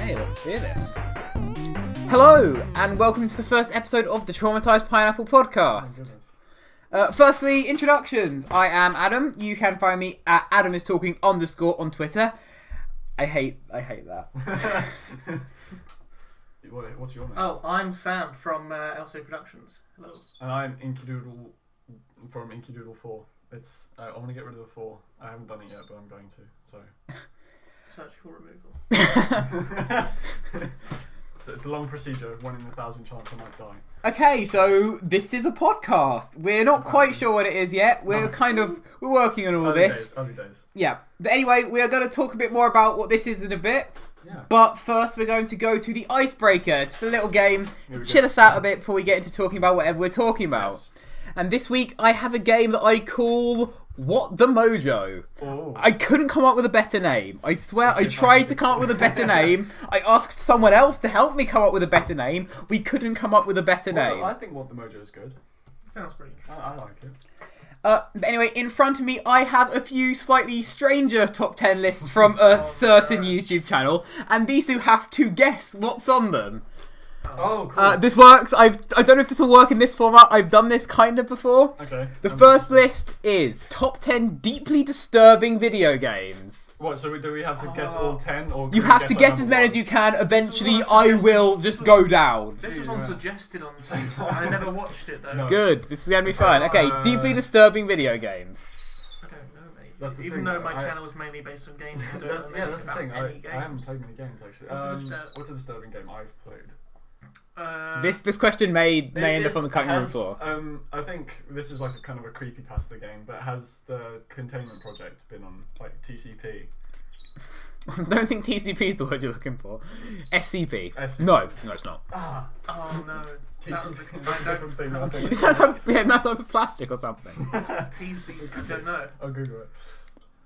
Okay, let's do this. Hello, and welcome to the first episode of the Traumatised Pineapple podcast. Firstly, introductions. I am Adam. You can find me at AdamIsTalking_ on Twitter. I hate that. What's your name? Oh, I'm Sam from LC Productions. Hello. And I'm Inkydoodle from Inkydoodle 4. I want to get rid of the 4. I haven't done it yet, but I'm going to. So. Surgical removal. It's a long procedure. 1 in 1,000 chance I might die. Okay, so this is a podcast. We're not quite sure what it is yet. We're working on all this. Early days. Yeah. But anyway, we are going to talk a bit more about what this is in a bit. Yeah. But first, we're going to go to the icebreaker. Just a little game. Chill us out a bit before we get into talking about whatever we're talking about. Yes. And this week, I have a game that I call What the Mojo. Oh. I couldn't come up with a better name. I swear, I tried to come up with a better name. I asked someone else to help me come up with a better name. We couldn't come up with a better name. I think What the Mojo is good. Sounds pretty interesting. I like it. But anyway, in front of me, I have a few slightly stranger top 10 lists from a certain YouTube channel, and these two have to guess what's on them. Oh, cool. This works. I don't know if this will work in this format. I've done this kind of before. Okay. The first list is top 10 deeply disturbing video games. What, so do we have to guess all 10? Or you have to guess as many as you can. Eventually, I will just go down. This was unsuggested on the same. I never watched it, though. No. Good. This is going to be fun. Okay, deeply disturbing video games. I don't know, mate. Even though my channel is mainly based on games, I don't know that's the thing. any games. I haven't played many games, actually. What's a disturbing game I've played? This question may end up on the cutting room floor. I think this is like a kind of a creepypasta game, but has the containment project been on like TCP? I don't think TCP is the word you're looking for. SCP. No, it's not. Oh no. Is that type of plastic or something? TCP, I don't know. I'll Google it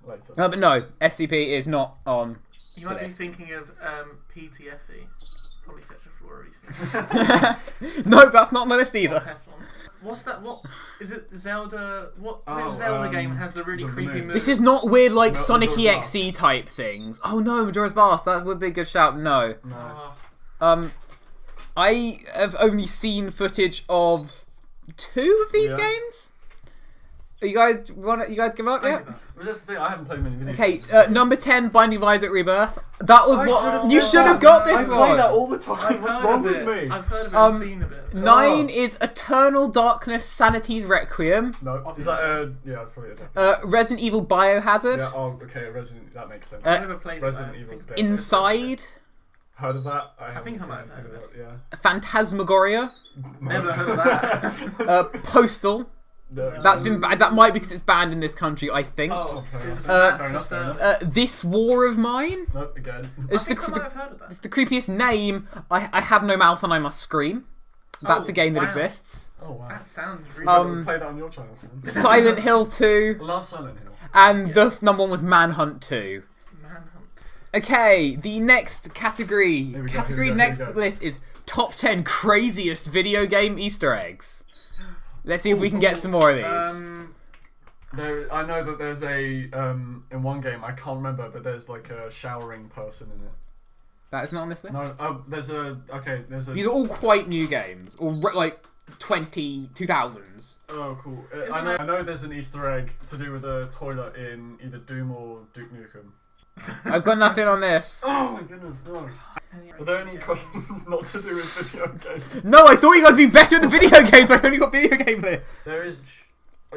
later. But no, SCP is not on. You might be thinking of PTFE. Polytetrafluorethene. No, that's not on the list either. What's that? What is it? Zelda? Which Zelda game has the really creepy move? This is not weird like Sonic EXE type things. Oh no, Majora's Mask. That would be a good shout. No. I have only seen footage of 2 of these games. You guys give up yet? Well, that's the thing. I haven't played many videos. Okay, number 10, Binding of Isaac Rebirth. That was you should have got this one. I play that all the time. What's wrong with me? I've heard of it and seen a bit. 9 is Eternal Darkness Sanity's Requiem. No, is that yeah, that's probably it. Resident Evil Biohazard. Yeah, okay, That makes sense. I've never played Resident Evil. Inside. Heard of that? I think I might have heard of it. Yeah. Phantasmagoria. Never heard of that. Postal. No. That's been that might be because it's banned in this country, I think. Oh, fair enough. This War of Mine. Nope, again. It's I might have heard of that. It's the creepiest name. I have no mouth and I must scream. That's a game that exists. Oh wow. That sounds really play that on your channel, Sam. Silent Hill 2. I love Silent Hill. And the number 1 was Manhunt 2. Manhunt. Okay, the next category. Next go. list is top 10 craziest video game Easter eggs. Let's see if we can get some more of these. I know that there's a in one game, I can't remember, but there's like a showering person in it. That is not on this list? No, there's a. These are all quite new games, or like 2000s. Oh, cool. I know there's an Easter egg to do with a toilet in either Doom or Duke Nukem. I've got nothing on this. Oh my goodness, no. Are there any questions not to do with video games? No, I thought you guys would be better at the video games. I only got video game lists. There is.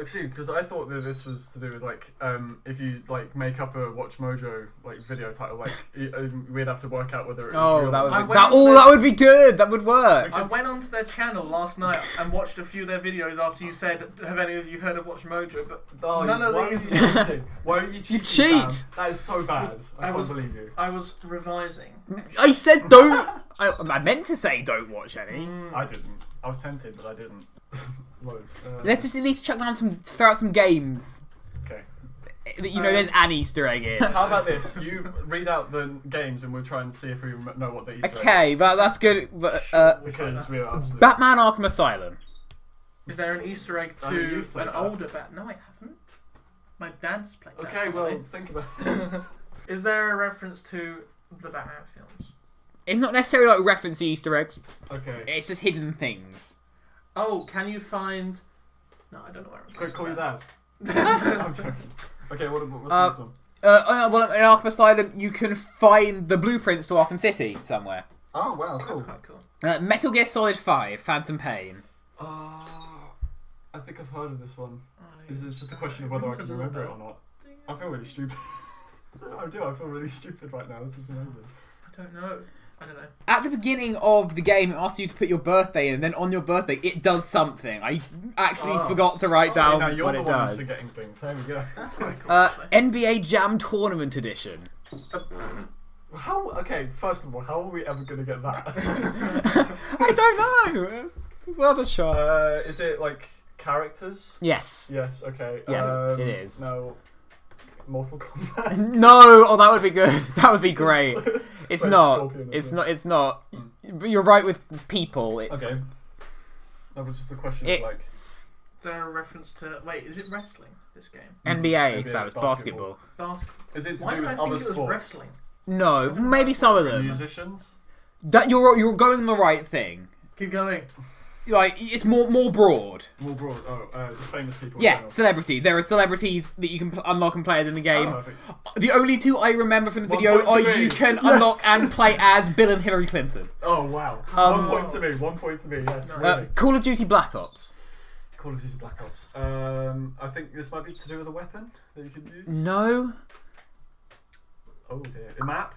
Actually, because I thought that this was to do with like if you like make up a Watch Mojo like video title, like we'd have to work out whether it was real. That would be good. That would work. I went onto their channel last night and watched a few of their videos after you said, "Have any of you heard of Watch Mojo?" But none of these. Why are you cheating? You cheat. Sam? That is so bad. I can't believe you. I was revising. I said don't. I meant to say don't watch any. I didn't. I was tempted, but I didn't. Loads. Let's just at least throw out some games. Okay. That there's an Easter egg in. How about this? You read out the games and we'll try and see if we know what the Easter egg is. Okay, but that's good. But, because we are absolutely... Batman Arkham Asylum. Is there an Easter egg to an older Batman? No, I haven't. My dad's played that. Okay, well, think about it. Is there a reference to the Batman films? It's not necessarily like reference Easter eggs. Okay. It's just hidden things. Oh, can you find? No, I don't know where I'm Quick, call your dad. dad. I'm joking. Okay, what's the next one? Well, in Arkham Asylum, you can find the blueprints to Arkham City somewhere. Oh wow, That's cool. quite cool. Metal Gear Solid 5, Phantom Pain. I think I've heard of this one. Oh, It's just a question of whether I can remember it or not. I feel really stupid. I do. I feel really stupid right now. This is amazing. I don't know. At the beginning of the game, it asks you to put your birthday in, and then on your birthday, it does something. I actually forgot to write down now you're what the it one does. who's forgetting things. There we go. That's quite cool. Actually. NBA Jam Tournament Edition. How? Okay, first of all, how are we ever going to get that? I don't know. It's worth a shot. Is it like characters? Yes. Yes. Okay. Yes, it is. No. Mortal Kombat. No. Oh, that would be good. That would be great. It's Where's not. Scorpion, It's isn't not. It's not. But you're right with people. It's, Okay. That was just a question of like. Is there a reference to? Wait, is it wrestling? This game? NBA, NBA so that was is basketball. Is it to Why do did I with think other it was sports? wrestling? No, maybe some of them. Musicians. That you're going the right thing. Keep going. Like it's more broad. More broad. Oh, just famous people. in Yeah, general. celebrities. There are celebrities that you can unlock and play as in the game. Oh, perfect. The only two I remember from the One video point are to me. you can Yes. unlock and play as Bill and Hillary Clinton. Oh wow. Um, 1 point to me. 1 point to me. Yes. No. Really. Call of Duty Black Ops. Call of Duty Black Ops. I think this might be to do with a weapon that you can use. No, Oh dear. A map.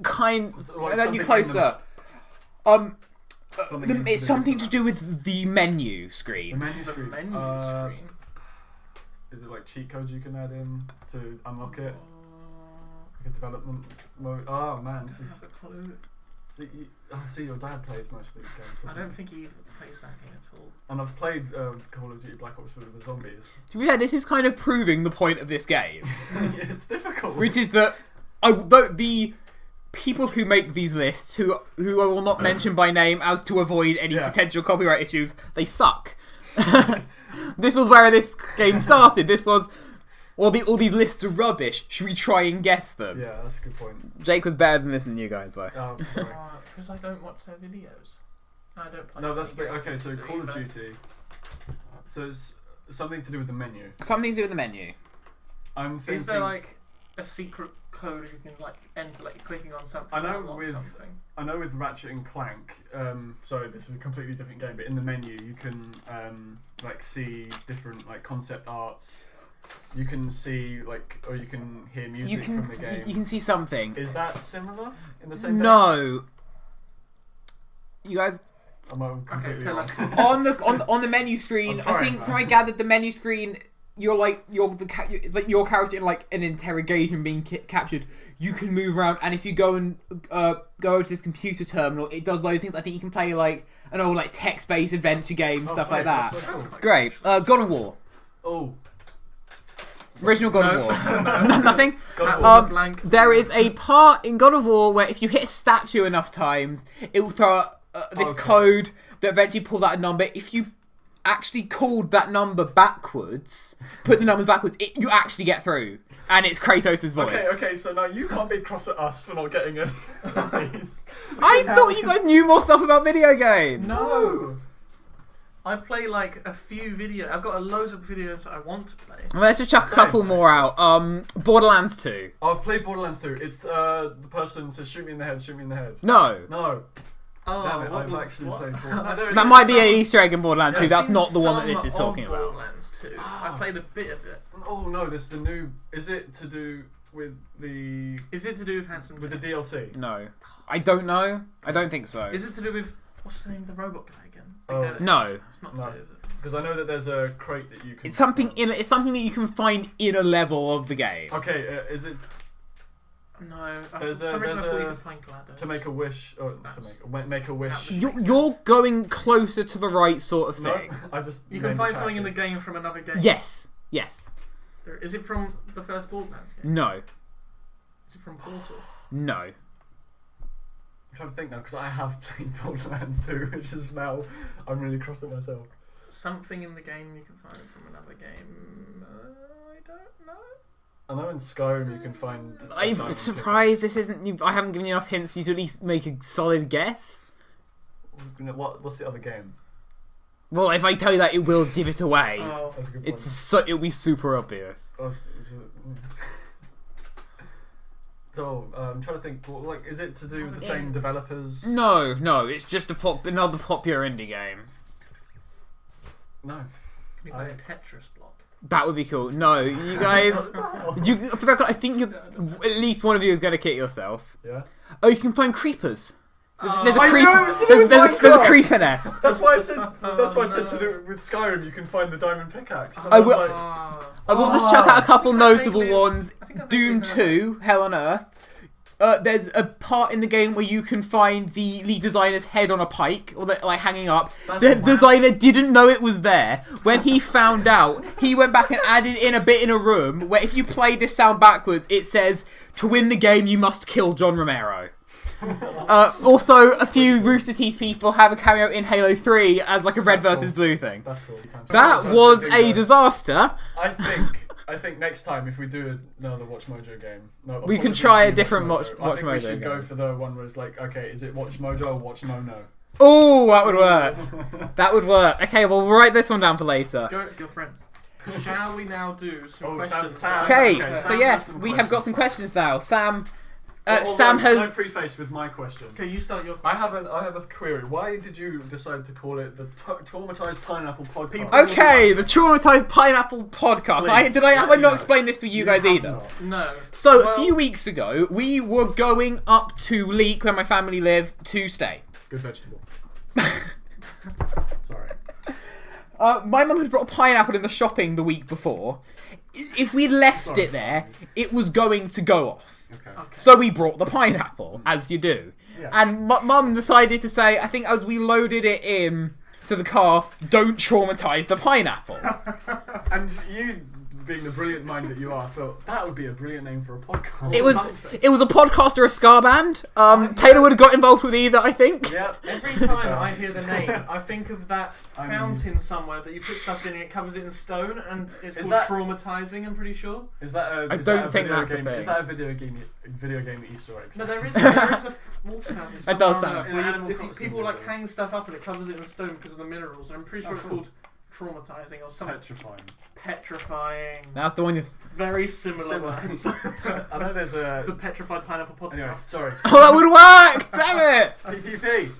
kind. Like Then you something in closer. Something It's to do something with to do with the menu the screen. menu The screen. menu screen. Is it like cheat codes you can add in to unlock it? Like a development mode. Oh man, I this don't is. have a clue. See, your dad plays most of these games. I doesn't don't he? think he even plays that game at all. And I've played Call of Duty Black Ops with the zombies. To be fair, this is kind of proving the point of this game, It's difficult. which is that the people who make these lists, who I will not mention by name as to avoid any potential copyright issues, they suck. This was where this game started. This was all these lists are rubbish. Should we try and guess them? Yeah, that's a good point. Jake was better than this than you guys, though. Oh, sorry. Because I don't watch their videos. I don't play. No, that's the games okay. So Call of either. Duty. So it's something to do with the menu. Something to do with the menu. I'm thinking. Is there like a secret code you can like enter, like you're clicking on something? I know to unlock with- something. I know with Ratchet and Clank. Sorry, this is a completely different game, but in the menu you can like see different like concept arts. You can see like, or you can hear music from the game. You can see something. Is that similar in the same game? No. You guys I'm completely tell wrong. us. on the menu screen. I'm trying, I think man. from what I gathered, the menu screen. It's like your character in like an interrogation being captured. You can move around, and if you go and go over to this computer terminal, it does loads of things. I think you can play like an old like text-based adventure game, Oh, stuff sweet, like that. that's so cool. It's great. God of War, Oh, original God of War. Nothing. God of War. War. Blank. There is a part in God of War where if you hit a statue enough times, it will throw this Okay. code that eventually pulls out a number. If you actually called that number backwards, put the numbers backwards, you actually get through. And it's Kratos' voice. Okay, so now you can't be cross at us for not getting it. I thought you guys knew more stuff about video games. No. I play like a few videos. I've got loads of videos that I want to play. Well, let's just chuck a Same, couple mate. more out. Borderlands 2. Oh, I've played Borderlands 2. It's the person says shoot me in the head, shoot me in the head. No. No. Oh, Damn it, what I've was actually what? played I've Borderlands. seen That might be some- an Easter egg in Borderlands 2. I've That's seen not the one that some this is talking of about. Borderlands 2. I played a bit of it. Oh no, this is the new. Is it to do with the Is it to do with Handsome? with the Jack? DLC? No. I don't know. I don't think so. Is it to do with what's the name of the robot guy again? Oh. No. It's not No. to do with it. Because I know that there's a crate that you can. It's something that you can find in a level of the game. Okay, is it No. For There's some reason I thought you a- could find GLaDOS. to make a wish or make a wish? That You're, makes you're sense. going closer to the right sort of No, thing. I just. You can named find the something in the character. game from another game. Yes. Yes. Is it from the first Borderlands game? No. Is it from Portal? No. I'm trying to think now because I have played Borderlands 2, which is now I'm really cross at myself. Something in the game you can find from another game. I don't know. I know in Skyrim you can find. I'm surprised this isn't. I haven't given you enough hints for you to at least make a solid guess. What's the other game? Well, if I tell you that, it will give it away. Oh. That's a good It'll be super obvious. So I'm trying to think. Like, is it to do with the same developers? No, it's just another popular indie game. No. Can you find a Tetris block? That would be cool. No, you guys. I think at least one of you is going to kick yourself. Yeah. Oh, you can find creepers. There's a I creeper. know, it was to do with There's a Minecraft. creeper nest. That's why I said. That's why I said to do with Skyrim. You can find the diamond pickaxe. And I was will- like, I will just chuck out a couple notable ones. I think I Doom vaguely heard 2, Hell on Earth. There's a part in the game where you can find the lead designer's head on a pike, or like hanging up. The designer didn't know it was there. When he found out, he went back and added in a bit in a room where if you play this sound backwards, it says, "To win the game, you must kill John Romero." Also, a few Rooster Teeth people have a cameo in Halo 3 as like a red That's versus cool. blue thing. That's cool. That was a disaster. I think next time if we do another Watch Mojo game, We can try a different Watch I think we Mojo should go game. for the one where it's like, okay, is it Watch Mojo or Watch No No? Oh, that would work. That would work. Okay, well, we'll write this one down for later. Go, your friends. Shall we now do some questions? Sam. Okay, Okay, so Sam yes, has some we have got questions. some questions now. Sam Well, Sam no has... preface with my question. Okay, you start your. I have a query. Why did you decide to call it the Traumatized Pineapple Podcast? Okay, the Traumatized Pineapple Podcast. Please, Have I not know. explained this to you guys have either? not. No. So, Well- a few weeks ago, we were going up to Leek, where my family live, to stay. Good vegetable. Sorry. My mum had brought a pineapple in the shopping the week before. If we left it there, it was going to go off. Okay. So we brought the pineapple, as you do. Yeah. And mum decided to say, I think as we loaded it in to the car, don't traumatise the pineapple. And you, being the brilliant mind that you are, thought that would be a brilliant name for a podcast. It was a podcast or a ska band. Taylor would have got involved with either, I think. Yeah. Every time I hear the name, I think of that fountain somewhere that you put stuff in and it covers it in stone, and it's called traumatizing. I'm pretty sure. Is that a? I don't think that's a game? thing. Is that a video game Easter egg? No, there is a water fountain. That does somewhere on sound- Earth In where Animal if people Crossing, like is it? hang stuff up and it covers it in stone because of the minerals. And I'm pretty sure it's called traumatizing or something. Petrifying. Petrifying. That's the one you... Very similar words. I know there's a. The Petrified Pineapple Podcast. Anyway, sorry. Oh, that would work! Damn it! PPP.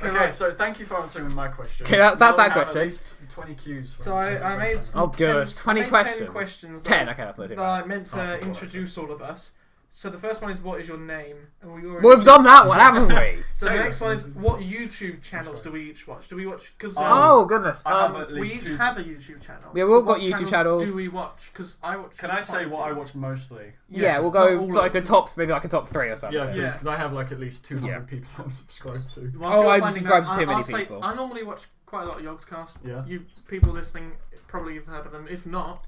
Okay, right. so thank you for answering my question. Okay, that's We'll that have question. At least 20 cues. So I made Oh, gosh, 20 10 questions. questions 10, that, okay, that's not too that I bad. meant Oh, to I forgot introduce all of us. So the first one is what is your name? And we already Well, we've done that one, haven't we? So the Say next that. one is what YouTube channels do we each watch? Do we watch? Because Oh, goodness. I have at we least each two. have a YouTube channel. Yeah, we've all What got YouTube channels. Do we watch? Because I watch. Can I say quite a what I few. watch mostly? Yeah, we'll not go all to of like a them. top, maybe like a top 3 or something. Yeah, please, Yeah. because I have like at least 200 Yeah. people I'm subscribed to. Whilst Oh, you're I'm finding subscribed that, to too many I'll say people. I normally watch quite a lot of Yogscast. Yeah. You people listening probably have heard of them. If not,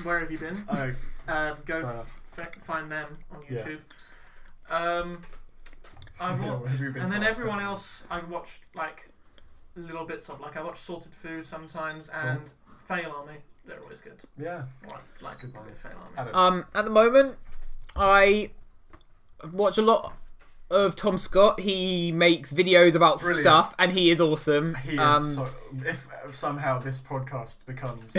where have you been? Oh, Go fair enough. find them on Yeah. YouTube. I Yeah, watch, where have you been and then for last everyone time? else I watch like little bits of. Like I watch Sorted Food sometimes and Fail Army. They're always good. Yeah. Like Good one. Fail Army. Adam. At the moment, I watch a lot of Tom Scott. He makes videos about Brilliant. stuff, and he is awesome. He is so, if somehow this podcast becomes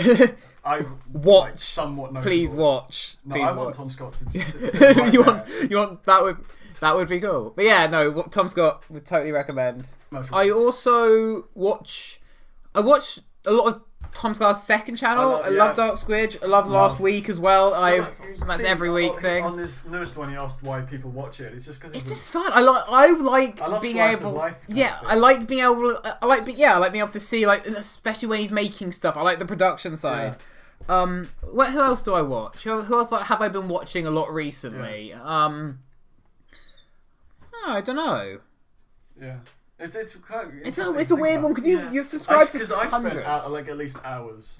I Watch. like, somewhat notable. Please watch. No, Please I want watch. Tom Scott to just sit right you there. want that would be cool. But yeah, no, what Tom Scott would totally recommend. Most I also watch a lot of Tom Scott's second channel. I love Dark Squidge. I love Last Week as well. That's See, every week thing. On this newest one, he asked why people watch it. It's just because It's just fun. I like I love being slice of able. life kind Yeah, of thing. I like being able. I like being able to see, like, especially when he's making stuff. I like the production side. Who else do I watch? Who else have I been watching a lot recently? I don't know. Yeah. It's quite It's interesting a weird to one think because Yeah. you subscribe to because I spent hundreds. like at least hours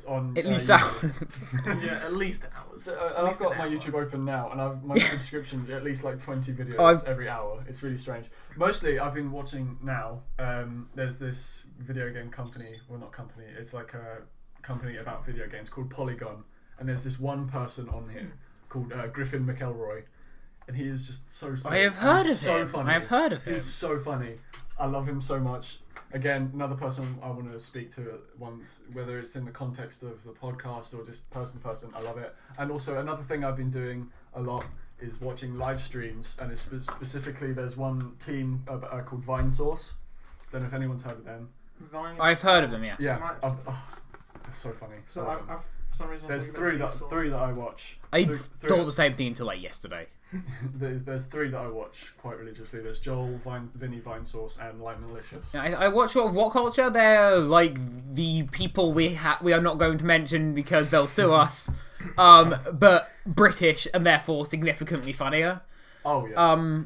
on At least YouTube. hours. Yeah, at least hours. So, At and I've least got an my hour. YouTube open now, and my subscription is at least like 20 videos I've- every hour. It's really strange. Mostly, I've been watching now. There's this video game company. Well, not company. It's like a company about video games called Polygon, and there's this one person on here called Griffin McElroy, and he is just so sick. I have heard of him. So funny. I have heard of him. He's so funny. I love him so much. Again, another person I want to speak to once, whether it's in the context of the podcast or just person to person. I love it. And also another thing I've been doing a lot is watching live streams, and it's specifically there's one team called Vine Source. Don't know if anyone's heard of them. I've heard of them, yeah. Yeah, it's so funny. So I've for some reason there's three that I watch. I thought the same thing until like yesterday. There's three that I watch quite religiously. There's Joel, Vinny, Vine Source, and Light Malicious. Yeah, I watch sort of What Culture. They're like the people we are not going to mention because they'll sue us. But British and therefore significantly funnier. Oh yeah.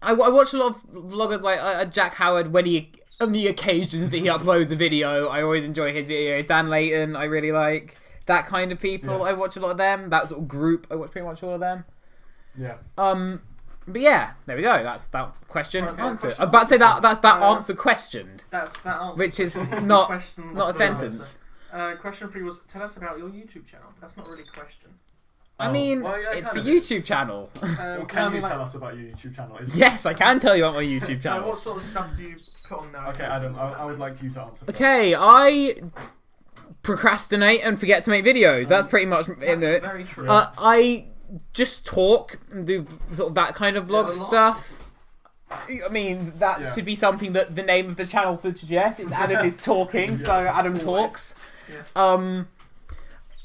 I watch a lot of vloggers like Jack Howard when he on the occasions that he uploads a video. I always enjoy his videos. Dan Layton, I really like that kind of people. Yeah. I watch a lot of them. That sort of group. I watch pretty much all of them. Yeah. But yeah, there we go. That's that question answered. Question. I'm about to say that's that answer questioned. That's that answer. Which is question. not Question not a was sentence. Question 3 was tell us about your YouTube channel. That's not really a question. I mean, well, yeah, it's a kind of YouTube channel. Well, can you tell us about your YouTube channel? Yes, I can tell you about my YouTube channel. What sort of stuff do you put on there? Okay, Adam, I would like you to answer first. Okay, I procrastinate and forget to make videos. That's pretty much in it. Very true. I just talk and do sort of that kind of vlog stuff. I mean, that should be something that the name of the channel should suggest. It's Adam is talking, so Adam talks. Yeah.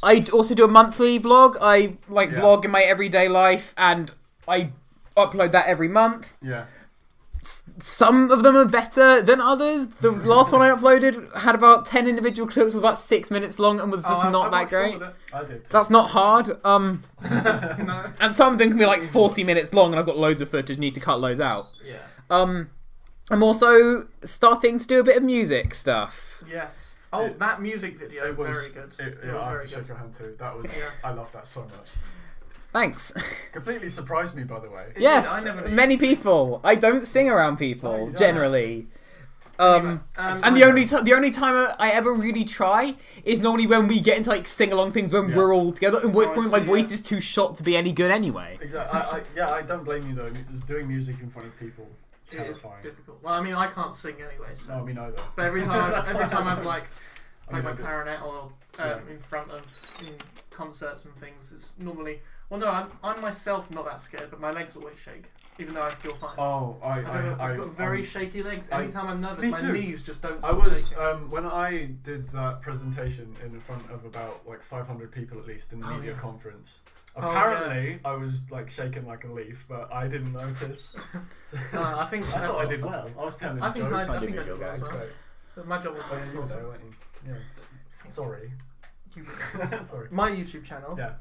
I also do a monthly vlog. I vlog in my everyday life, and I upload that every month. Yeah. Some of them are better than others. The last one I uploaded had about 10 individual clips, was about 6 minutes long, and was just not that great. I did too. That's not hard. No. And some of them can be like 40 minutes long, and I've got loads of footage, need to cut loads out. Yeah. I'm also starting to do a bit of music stuff. Yes. Oh, that music video was very good. I have to shake your hand too. That was. I love that so much. Thanks. Completely surprised me, by the way. Yes, I never knew. many people. I don't sing around people No, you don't. generally. Anyway, And the only time I ever really try is normally when we get into like sing along things when we're all together, and which point my voice is too shot to be any good anyway. Exactly. I don't blame you though. Doing music in front of people, terrifying. It is difficult. Well, I mean, I can't sing anyway. So. No, me neither. But every time I've like I mean, my clarinet or in front of concerts and things, it's normally. Well, no, I'm myself not that scared, but my legs always shake, even though I feel fine. Oh, I've got very shaky legs. Anytime I'm nervous, my knees just don't stop shaking. When I did that presentation in front of about like 500 people at least in the media conference. Apparently, I was like shaking like a leaf, but I didn't notice. I think I thought I did well. I was telling I think I jokes. did well as well. My job was Oh, you were there, weren't you? Yeah. Sorry. Sorry. My YouTube channel. Yeah.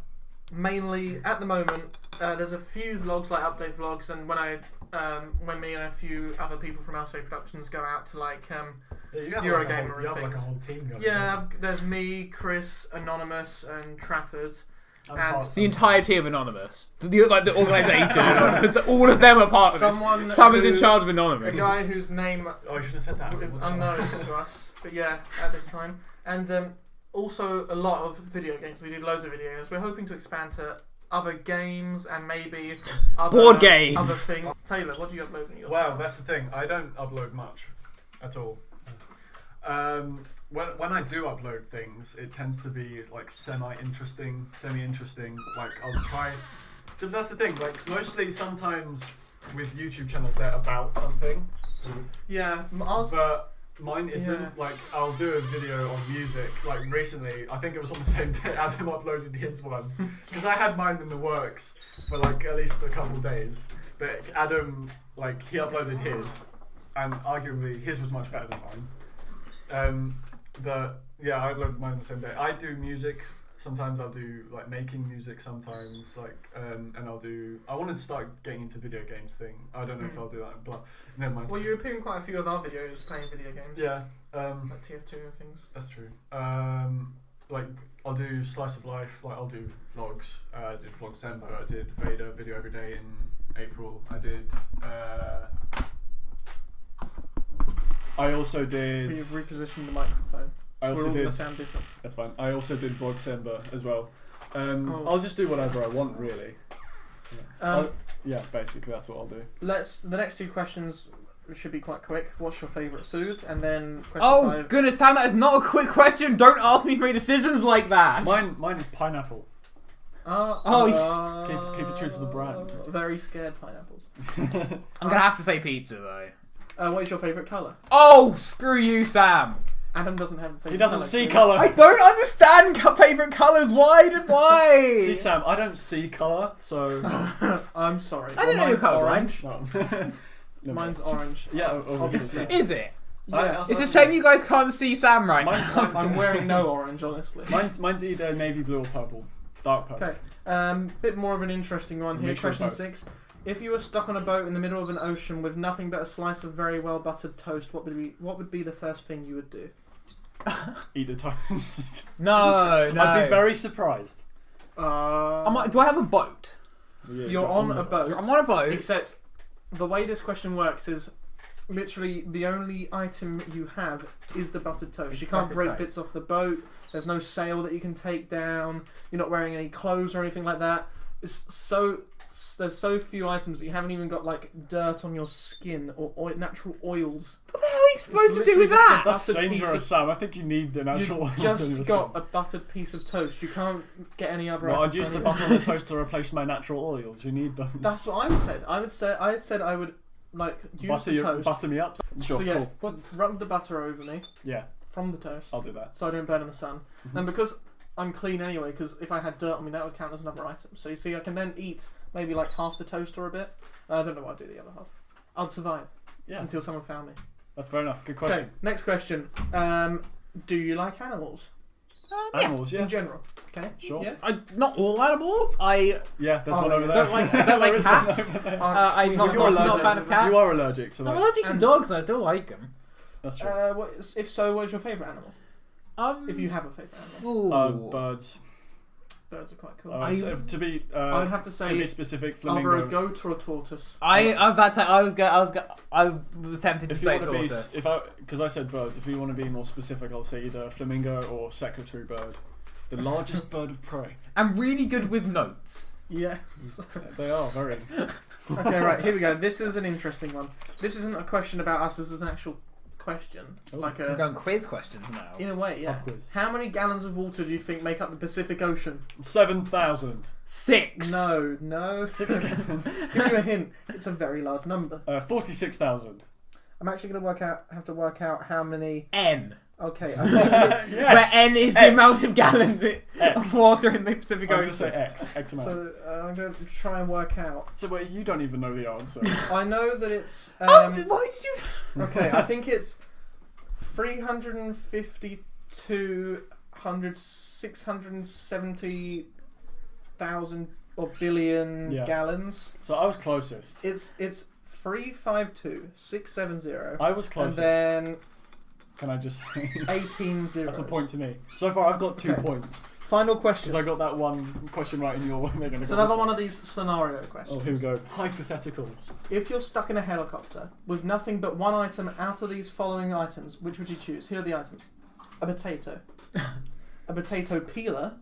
Mainly at the moment, there's a few vlogs like update vlogs, and when me and a few other people from LCA Productions go out to like Eurogamer You have and like a things. whole team going. Yeah, there's me, Chris, Anonymous, and Trafford. And The entirety of Anonymous, the organisation, all of them are part of this. Some is in charge of a Anonymous. guy whose name Oh, you should have said that. is unknown to us, but yeah, at this time. And also a lot of video games. We do loads of videos. We're hoping to expand to other games and maybe other Board games. Other things. Taylor, what do you upload in your Wow, channel? that's the thing. I don't upload much at all. When I do upload things, it tends to be like semi-interesting. Like I'll try. So that's the thing. Like mostly, sometimes with YouTube channels, they're about something. Yeah, But mine isn't. Yeah. Like I'll do a video on music. Like recently, I think it was on the same day Adam uploaded his one because I had mine in the works for like at least a couple of days. But Adam, like he uploaded his, and arguably his was much better than mine. I uploaded mine on the same day. I do music. Sometimes I'll do like making music. Sometimes and I wanted to start getting into video games thing. I don't know if I'll do that, but never mind. Well, you appear in quite a few of our videos playing video games. Yeah. Like TF2 and things. That's true. Like I'll do slice of life. Like I'll do vlogs. I did vlog December. I did Vader video every day in April. I did. I also did. We've repositioned the microphone. I also We're all did. gonna sound different. That's fine. I also did Vorksember as well. I'll just do whatever I want, really. Yeah, basically that's what I'll do. The next two questions should be quite quick. What's your favourite food? And then Oh goodness, Tam, that is not a quick question. Don't ask me to make decisions like that. Mine is pineapple. Keep it true to the brand. Very scared pineapples. I'm gonna have to say pizza though. What is your favourite colour? Oh, screw you, Sam. Adam doesn't have a favourite. He doesn't see colour. colour. I don't understand favourite colours. Why? See, Sam, I don't see colour, so. I'm sorry. I didn't know you were mine's colourblind. No. Mine's orange. Yeah, obviously. Is it? Yes. It's a shame you guys can't see Sam right now. I'm wearing no orange, honestly. Mine's either navy blue or purple. Dark purple. Okay. Bit more of an interesting one here. Mixture of Question both. 6. If you were stuck on a boat in the middle of an ocean with nothing but a slice of very well buttered toast, what would be the first thing you would do? Eat the toast. No. I'd be very surprised. Do I have a boat? Yeah, You're on a boat. I'm on a boat. Except the way this question works is literally the only item you have is the buttered toast. You can't break bits off the boat. There's no sail that you can take down. You're not wearing any clothes or anything like that. There's so few items that you haven't even got like dirt on your skin or natural oils. What the hell are you supposed to do with that? That's Buttered piece dangerous, of- Sam. I think you need the natural You've oils. just got a buttered piece of toast. You can't get any other. Well, I'd items use for the any- butter on the toast to replace my natural oils. You need those. That's what I said. I said I would like use the toast. butter me up. Sure, So yeah, cool. rub the butter over me Yeah, from the toast, I'll do that. so I don't burn in the sun. And because I'm clean anyway, because if I had dirt on me, that would count as another item. So you see, I can then eat maybe like half the toast or a bit. I don't know what I'd do the other half. I'd survive until someone found me. That's fair enough. Good Okay, question. next question. Do you like animals Animals, yeah. in general? Okay, Sure. Yeah. Not all animals. Yeah, there's one over there. I don't like There is one cats. over there. I'm not You're a allergic. fan of cats. You are allergic, so I'm that's, allergic to dogs. I still like them. that's true. If so, what is your favourite animal? If you have a favourite animal. Birds. Birds are quite cool. To be I would have to say to be specific, either a flamingo. goat or a tortoise. I was tempted to If say you want to tortoise. be, because I said birds. If you want to be more specific, I'll say either a flamingo or secretary bird, the largest bird of prey. I'm really good with notes. Yes. They are very. Okay, right, here we go. This is an interesting one. This isn't a question about us, this is an actual question. Oh. Like We're going quiz questions now. in a way, yeah. Pub quiz. How many gallons of water do you think make up the Pacific Ocean? 7,000. 6. No. 6 gallons. Give you a hint. It's a very large number. 46,000. I'm actually going to have to work out how many. N. Okay, I think it's. Yes. Where N is the X. amount of gallons X. of water in the Pacific I'm going to say Ocean. X amount. So I'm going to try and work out. So wait, you don't even know the answer. I know that it's. Why did you? Okay, I think it's 352 670,000 or billion Yeah. gallons. So I was closest. It's 352,670. I was closest. And then Can I just say? 18 zeros. That's a point to me. So far, I've got 2 Okay. points Final because question. I got that one question right in your. It's another one of these scenario questions. Oh, here we go. Hypotheticals. If you're stuck in a helicopter with nothing but one item out of these following items, which would you choose? Here are the items: a potato, a potato peeler,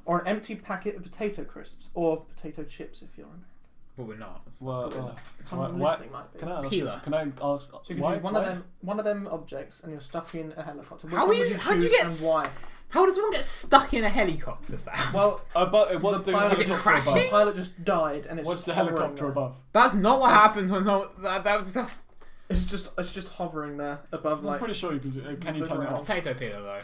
or an empty packet of potato crisps, or potato chips if you're American. But we're not. Well, Someone why- listening might be. Can I ask? Peeler. Can I ask? So you can why, choose one of them objects, and you're stuck in a helicopter. Which How one are would you- you how'd you choose get and why? How does one get stuck in a helicopter, Sam? Well, But what's the the pilot Is it helicopter crashing? above? the pilot just died, and it's What's just the hovering helicopter there. above? That's not what happens when that's It's just hovering there above, I'm like. pretty sure you can. Can you turn it off? potato peeler though.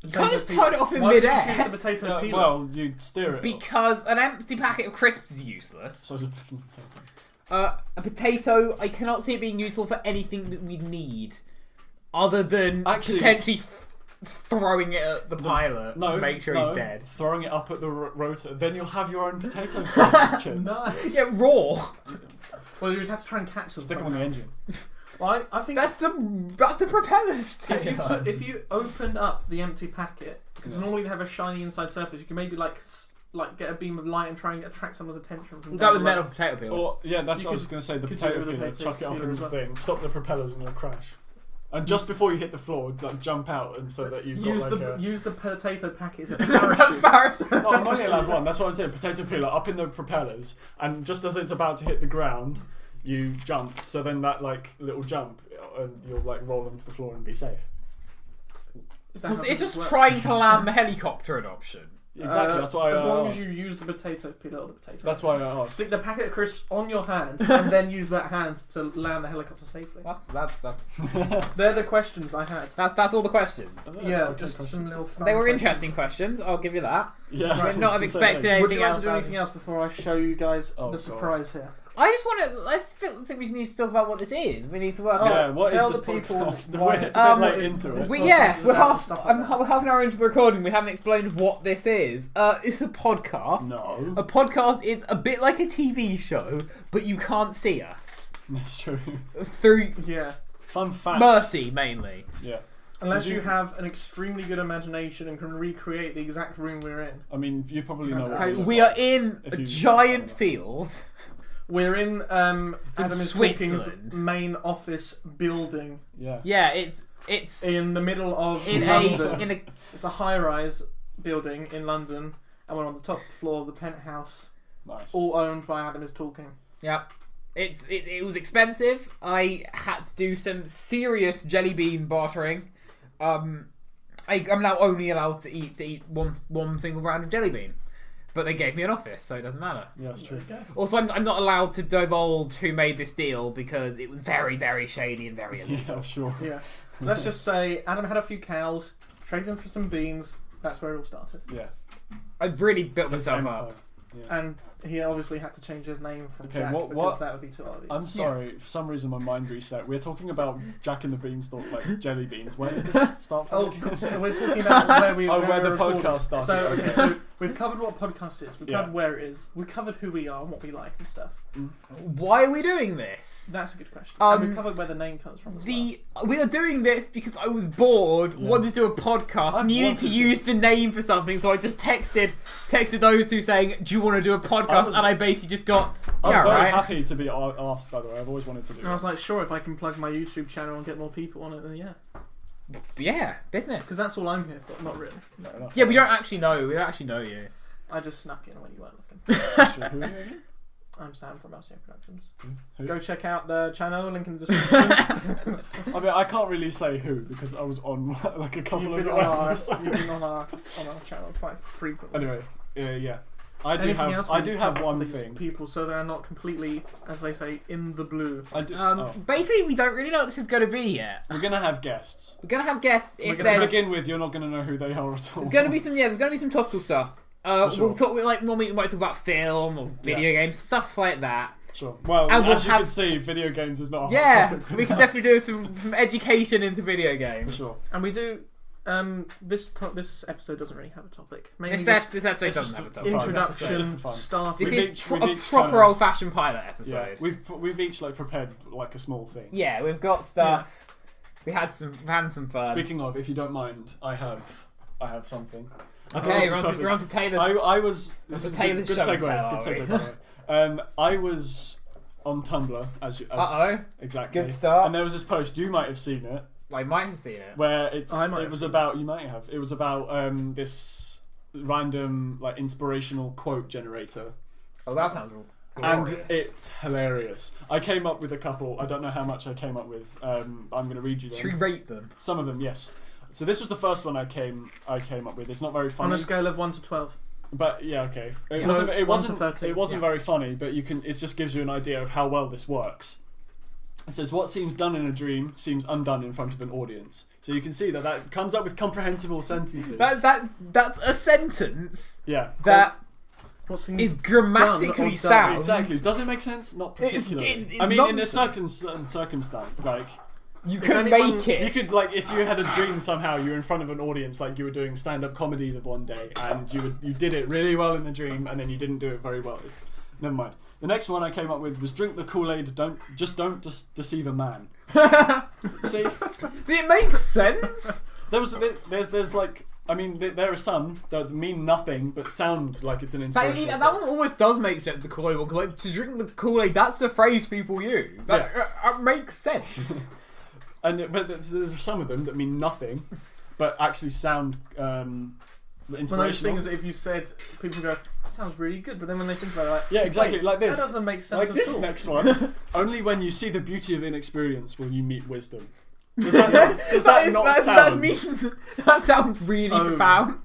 You potato can't just peeler. turn it off in Why would you midair. choose the potato peeler? Well, you steer it. Because an empty packet of crisps is useless. So just- A potato, I cannot see it being useful for anything that we need, other than Actually- potentially throwing it at the pilot to make sure he's dead. Throwing it up at the rotor, then you'll have your own potato chips. Nice. Yeah, raw. Well, you just have to try and catch them. Stick them on the engine. Well, I think That's the propellers. if you opened up the empty packet, because normally they have a shiny inside surface, you can maybe like get a beam of light and try and attract someone's attention from. That was meant of potato peeler. Or yeah, that's You what I was could- going to say. The could do it potato with a peeler, potato chuck it up peeler in as the well. thing, stop the propellers, and you'll crash. And just before you hit the floor, like jump out, and so that you've got use the potato packet as a That's parachute. No, I'm only allowed one. That's what I'm saying. Potato peeler up in the propellers, and just as it's about to hit the ground, you jump. So then that like little jump, and you'll like roll onto the floor and be safe. It's just trying to land the helicopter an option. Exactly. That's why. As long as you use the potato peeler or the potato. That's why I asked. Stick the packet of crisps on your hand and then use that hand to land the helicopter safely. That's They're the questions I had. that's all the questions. Yeah, just some little fun They were questions. interesting questions. I'll give you that. Yeah. I would not have expected anything Would you like else. to do anything else before I show you guys Oh, the God. surprise here? I just want to. I think we need to talk about what this is. We need to work Yeah. out. What is Tell this the people podcast? why We're it's a bit what late is- into it. We're half. Stuff like I'm that. half an hour into the recording. We haven't explained what this is. It's a podcast. No. A podcast is a bit like a TV show, but you can't see us That's true. through Yeah. Fun fact. Mercy mainly. Yeah. Unless Would you you- have an extremely good imagination and can recreate the exact room we're in. I mean, you probably know what Okay, it is. we are in If a you- giant field. We're in Adam is Talking's Switzerland. main office building Yeah. Yeah, it's in the middle of in London. a It's a high-rise building in London, and we're on the top floor of the penthouse, Nice. all owned by Adam is Talking. yeah. It was expensive. I had to do some serious jelly bean bartering. I'm now only allowed to eat one single round of jelly bean, but they gave me an office, so it doesn't matter. Yeah, that's true. Also, I'm not allowed to divulge who made this deal because it was very, very shady and very illegal. Yeah, sure. Yeah. Let's just say Adam had a few cows, traded them for some beans. That's where it all started. Yeah. I've really built myself up. Empire. Yeah. And he obviously had to change his name from Okay, Jack what- because that would be too obvious. I'm sorry, for some reason my mind reset. We're talking about Jack and the Beanstalk, like jelly beans. Where did this start from? Oh, we're talking about where we Oh, where the we're recording. podcast started. So, okay, so we've covered what podcast is. We've Yeah. covered where it is. We've covered who we are and what we like and stuff. Why are we doing this? That's a good question. Um, and we've covered where the name comes from. As We are doing this because I was bored, wanted to do a podcast, I've needed wanted to to. use the name for something, so I just texted those two saying, "Do you want to do a podcast?" was- and I basically just got, I was "Yeah, very right." happy to be asked, by the way. I've always wanted to do well. And I was that. like, sure, if I can plug my YouTube channel and get more people on it, then yeah. Yeah, business. Because that's all I'm here for. Not really. Fair enough. Yeah, we don't actually know. We don't actually know you. I just snuck in when you weren't looking. That's true. Who are you again? I'm Sam from LCA Productions. Who? Go check out the channel, link in the description. I mean, I can't really say who because I was on like a couple You've of been on our episodes. channel quite frequently. Anyway, yeah. I do Anything else have. I we do need to have cover one for these thing. people, so they're not completely, as they say, in the blue. I do. Basically, we don't really know what this is going to be yet. We're gonna have guests. We're going to have guests. If To there's begin with, you're not gonna know who they are at all. There's going to be some, there's going to be some topical stuff. For sure. We'll talk like normally we might talk about film or video games, stuff like that. Sure. Well, And we'll as you have- can see, video games is not a hot Yeah, topic with we can us. definitely do some education into video For games. sure. And we do. This episode doesn't really have a topic. Mainly This, just this episode It's doesn't just have a It's topic. just introduction, fun. starting. This We've is each- a we've each proper kind of- old-fashioned pilot Yeah, episode. we've each like prepared like a small thing. Yeah, we've got stuff. We've had some fun. Speaking of, if you don't mind, I have something. I thought Okay, this we're was on, perfect. to, we're on to Taylor's. I was. That's This is a Taylor's good show segue. and tell, Good are segue. we? By the way. I was on Tumblr as Uh-oh. exactly. Good start. And there was this post. You might have seen it. I might have seen it. Where I might it have was seen about you might have it was about this random like inspirational quote generator, Oh, that sounds and glorious. it's hilarious. I came up with a couple. I don't know how much I came up with. I'm going to read you them. Should we rate them? Some of them, yes. So this was the first one I came up with. It's not very on funny, a scale of 1 to 12. but yeah, okay. It Yeah. wasn't. No, It 1 to wasn't. 13, It wasn't yeah. very funny, but you can. It just gives you an idea of how well this works. It says, what seems done in a dream seems undone in front of an audience. So you can see that comes up with comprehensible sentences. That's a sentence Yeah. that What seems is done grammatically or done. sound. Exactly. Does it make sense? Not particularly. it's I mean, in a nonsense. certain circumstance, like You If could anyone- make it. you could, like, if you had a dream somehow, you were in front of an audience, like you were doing stand-up comedy the one day, and you did it really well in the dream, and then you didn't do it very well. Never mind. The next one I came up with was drink the Kool-Aid. Don't deceive a man. See, It makes sense. there's like. I mean, there are some that mean nothing but sound like it's an inspiration. That one almost does make sense. The Kool-Aid one, 'cause, like, to drink the Kool-Aid, that's a phrase people use. That makes sense. but there's some of them that mean nothing, but actually sound inspirational. One of those things that if you said, people go, sounds really good, but then when they think about it, like, yeah, exactly, like this. That doesn't make sense like at this all. next one. Only when you see the beauty of inexperience will you meet wisdom. Does that not sound? That means that sounds really profound.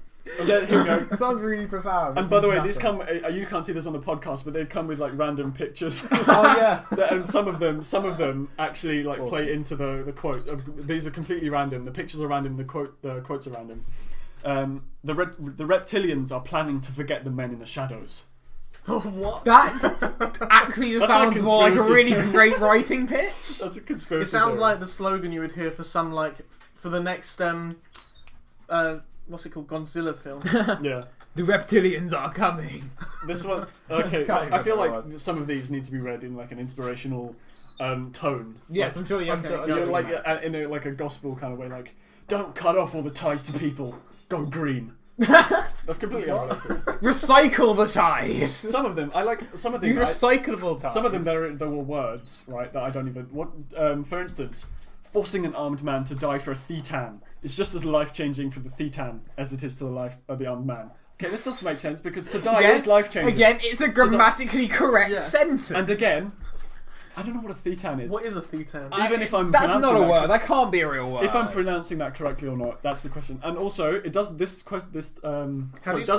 Yeah, here we go. That sounds really profound. And by the way, these come. You can't see this on the podcast, but they come with like random pictures. Oh yeah. And some of them actually like play into the quote. These are completely random. The pictures are random. The quotes are random. The reptilians are planning to forget the men in the shadows. What? That's actually just sounds more like a really conspiracy. great writing pitch. That's a conspiracy. It sounds theory. like the slogan you would hear for some for the next what's it called, Godzilla film. Yeah. The reptilians are coming. This one. Okay. Can't I feel remember like some of these need to be read in like an inspirational tone. Yes, I'm sure. Okay, I'm go. sure Like in a like a gospel kind of way. Like, don't cut off all the ties to people. Go green. That's completely unrelated. recycle the ties. Some of them I like. Some of them. Use recyclable ties. Some of them there were words, right, that I don't even. What? For instance, forcing an armed man to die for a thetan is just as life-changing for the thetan as it is to the life of the armed man. Okay, this doesn't make sense because to die is life-changing. Again, it's a grammatically correct sentence. And again, I don't know what a thetan is. What is a thetan? Even if I'm that's pronouncing not a that word. That can't be a real word. If I'm pronouncing that correctly or not, that's the question. And also, it does quote does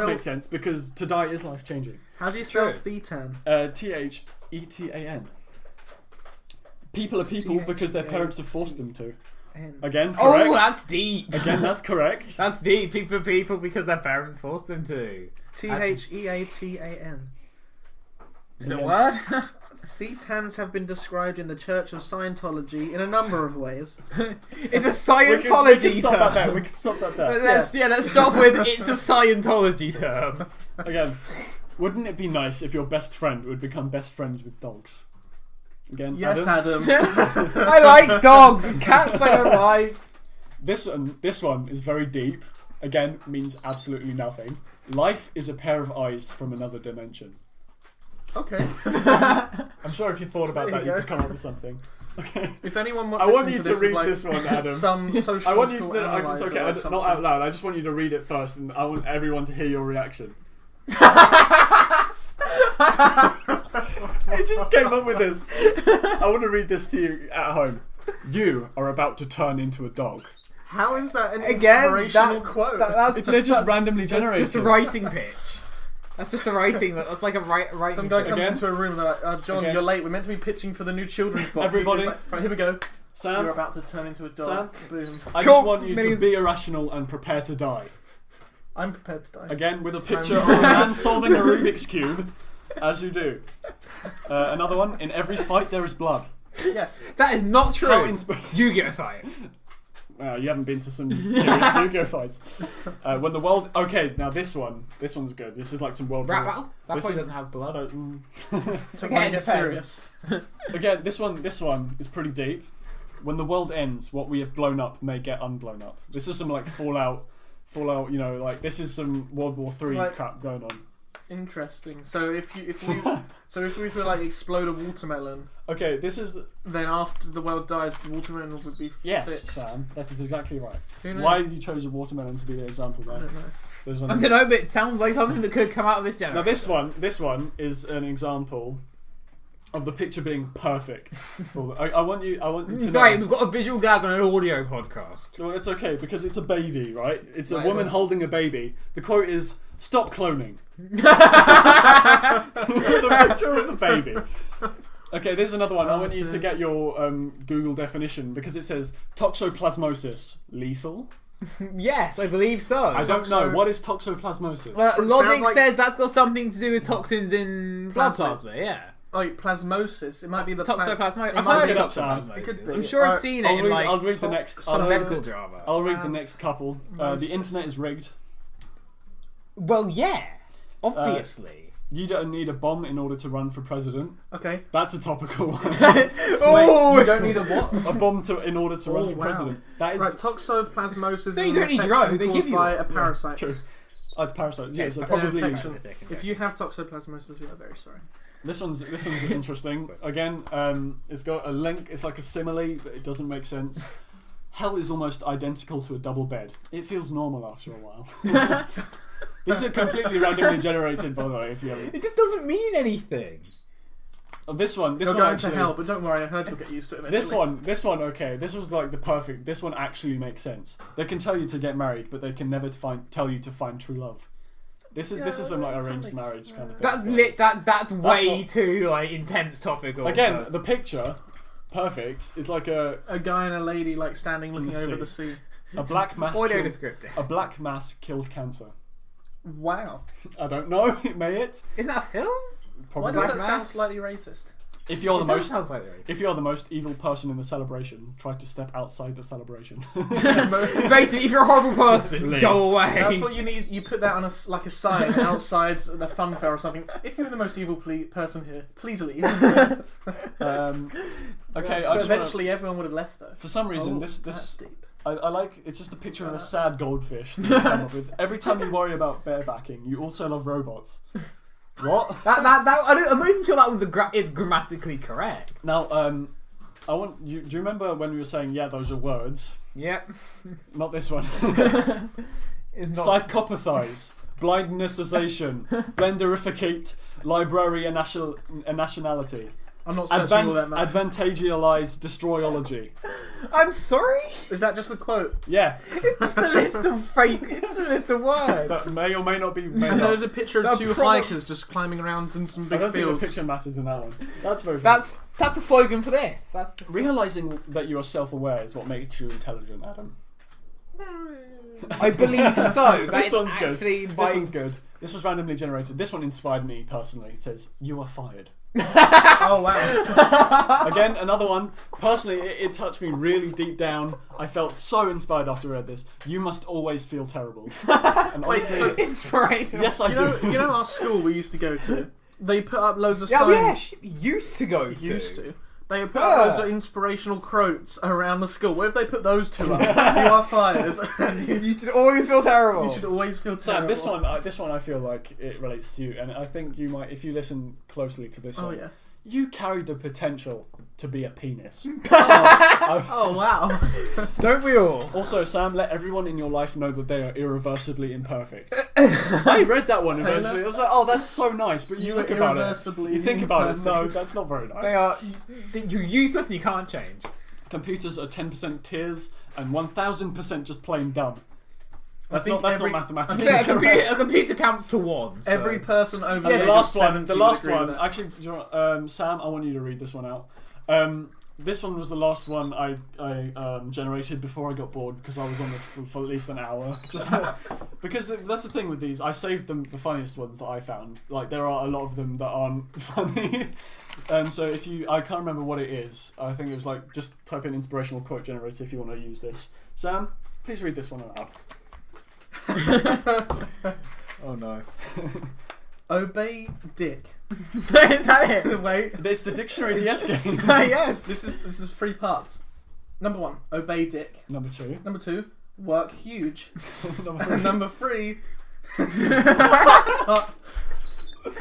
make sense because to die is life-changing. How do you spell True. thetan? Thetan. People are people because their parents have forced them to. Again, correct. Oh, that's deep. Again, that's correct. That's deep. People are people because their parents forced them to. Theatan. Is it a word? Thetans have been described in the Church of Scientology in a number of ways. It's a We Scientology can stop that term. there. We can stop that there. Let's stop with it's a Scientology term. Again, wouldn't it be nice if your best friend would become best friends with dogs? Again, Yes, Adam? Adam. I like dogs. Cats I don't like. This one is very deep. Again, means absolutely nothing. Life is a pair of eyes from another dimension. Okay. I'm sure if you thought about There that, you you go. could come up with something. Okay. If anyone I want you to to read this one, Adam. Some social I want you. analyzer It's okay. or Not something. out loud. I just want you to read it first, and I want everyone to hear your reaction. It just came up with this. I want to read this to you at home. You are about to turn into a dog. How is that an Again, inspirational that- quote? They're just randomly That's generated. just a writing pitch. That's just a writing. That's like a writing. Some guy pitch. comes Again? into a room and they're like, John, Again? you're late. We're meant to be pitching for the new children's book. Everybody. It's like, right, here we go. Sam, You're about to turn into a dog. Boom. I Cool. just want you to Millions. be irrational and prepare to die. I'm prepared to die. Again, with a picture of a man solving a Rubik's Cube, as you do. Another one. In every fight there is blood. Yes. That is not true. How You get a fight. you haven't been to some serious Yu-Gi-Oh fights. When the world... Okay, now this one's good. This is like some world... Rap battle? That This probably is- doesn't have blood. So Again, get depends. serious. Again, this one is pretty deep. When the world ends, what we have blown up may get unblown up. This is some like Fallout, you know, like this is some World War III Like- crap going on. Interesting. So if we feel like explode a watermelon, Okay, this is... then after the world dies, the watermelon would be Yes, fixed. Sam, that is exactly right. Who knows? Why you chose a watermelon to be the example I there? don't know. There's I one. don't know, but it sounds like something that could come out of this Now generation. this one is an example of the picture being perfect. I want you to know. Great, we've got a visual gag on an audio podcast. Well, it's okay because it's a baby, right? It's a Right, woman well. holding a baby. The quote is, "Stop cloning." The picture of the baby. Okay, there's another one. I want you to get your Google definition because it says toxoplasmosis lethal. Yes, I believe so. I don't know what is toxoplasmosis. Well, Sounds logic like- says that's got something to do with toxins in blood Plasma. plasma. Yeah, Like plasmosis. It might be the toxoplasmosis. It I've might heard be of it up, Sam. toxoplasmosis. It could be. I'm sure I've seen it in like I'll read the next. some I'll, medical drama. I'll read the next couple. The internet is rigged. Well, yeah, obviously. You don't need a bomb in order to run for president. Okay. That's a topical one. Wait, you don't need a what? A bomb in order to run for wow. president. That is Right, toxoplasmosis No, is you don't an need infection drugs, they give caused you by one. a parasite. true. It's parasite. Yeah, so Yeah, probably infection. lethal. If you have toxoplasmosis, we are very sorry. This one's interesting. Again, it's got a link. It's like a simile, but it doesn't make sense. Hell is almost identical to a double bed. It feels normal after a while. These are completely randomly generated, by the way. If you haven't. It just doesn't mean anything. Oh, this one You're going actually, to hell, but don't worry, I heard you'll get used to it eventually. This one, okay. This was like the perfect. This one actually makes sense. They can tell you to get married, but they can never tell you to find true love. This is some like arranged marriage kind of thing. That's way too like intense topical. Again, the picture, perfect. It's like a guy and a lady like standing looking over the sea. A black mass. Audio descriptive. A black mass kills cancer. Wow. I don't know. May it? Isn't that a film? Why does that sound slightly racist? If you're the most evil person in the celebration, try to step outside the celebration. Basically, if you're a horrible person, go away. That's what you need. You put that on a sign outside the fun fair or something. If you're the most evil person here, please leave. Okay, but eventually everyone would have left though. For some reason, this deep. I like. It's just a picture of a sad goldfish. That you come up with. Every time you worry about barebacking, you also love robots. What? I'm not even sure that one's is grammatically correct. Now, I want you. Do you remember when we were saying, yeah, those are words? Yep. Not this one. Psychopathize, blindnessization, blenderificate, library and nationality. I'm not searching all that much. Advantagialize destroyology. I'm sorry? Is that just the quote? Yeah. It's just a list of fake. It's just a list of words. That may or may not be made And up. there's a picture of two hikers just climbing around in some big I don't fields. think the picture matters in that one. That's very. That's the slogan for this. Realizing that you are self-aware is what makes you intelligent, Adam. I believe so. This one's good. This one's good. This was randomly generated. This one inspired me personally. It says, "You are fired." Oh wow! Again, another one. Personally, it touched me really deep down. I felt so inspired after I read this. You must always feel terrible. And honestly, so inspirational. Yes, I do. You know our school we used to go to. They put up loads of Yeah, signs. used to go to. Used to. They put up loads of inspirational quotes around the school. What if they put those two up? You are fired. You should always feel terrible. You should always feel terrible. Sam, this one I feel like it relates to you, and I think you might, if you listen closely to this one, yeah. You carry the potential to be a penis. Oh wow. Don't we all? Also, Sam, let everyone in your life know that they are irreversibly imperfect. I read that one eventually. I was like, oh, that's so nice, but you look about it. You think about it. No, that's not very nice. They are. You're useless and you can't change. Computers are 10% tears and 1000% just plain dumb. That's not mathematically correct. correct. A computer counts to one. So. Every person over the age last of 70 one. The last would agree one. with that. Actually, do you know, Sam, I want you to read this one out. This one was the last one I generated before I got bored because I was on this for at least an hour. Just because that's the thing with these. I saved them the funniest ones that I found. Like there are a lot of them that aren't funny. So if I can't remember what it is. I think it was like just type in inspirational quote generator if you want to use this. Sam, please read this one out. Oh no. Obey dick. Is that it? Wait. It's the dictionary DS game. Yes. This is 3 parts. Number 1, obey dick. Number 2. Number 2, work huge. Number 3. Number 3,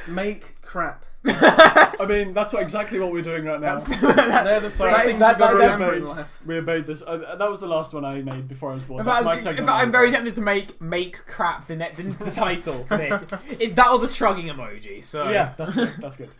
make crap. I mean, that's exactly what we're doing right now. They're the three things you've got to remember in life. We obeyed this. That was the last one I made before I was born. But That's my segment. But I'm very tempted to make crap the title for this. Is that or the shrugging emoji? So yeah, that's good. That's good.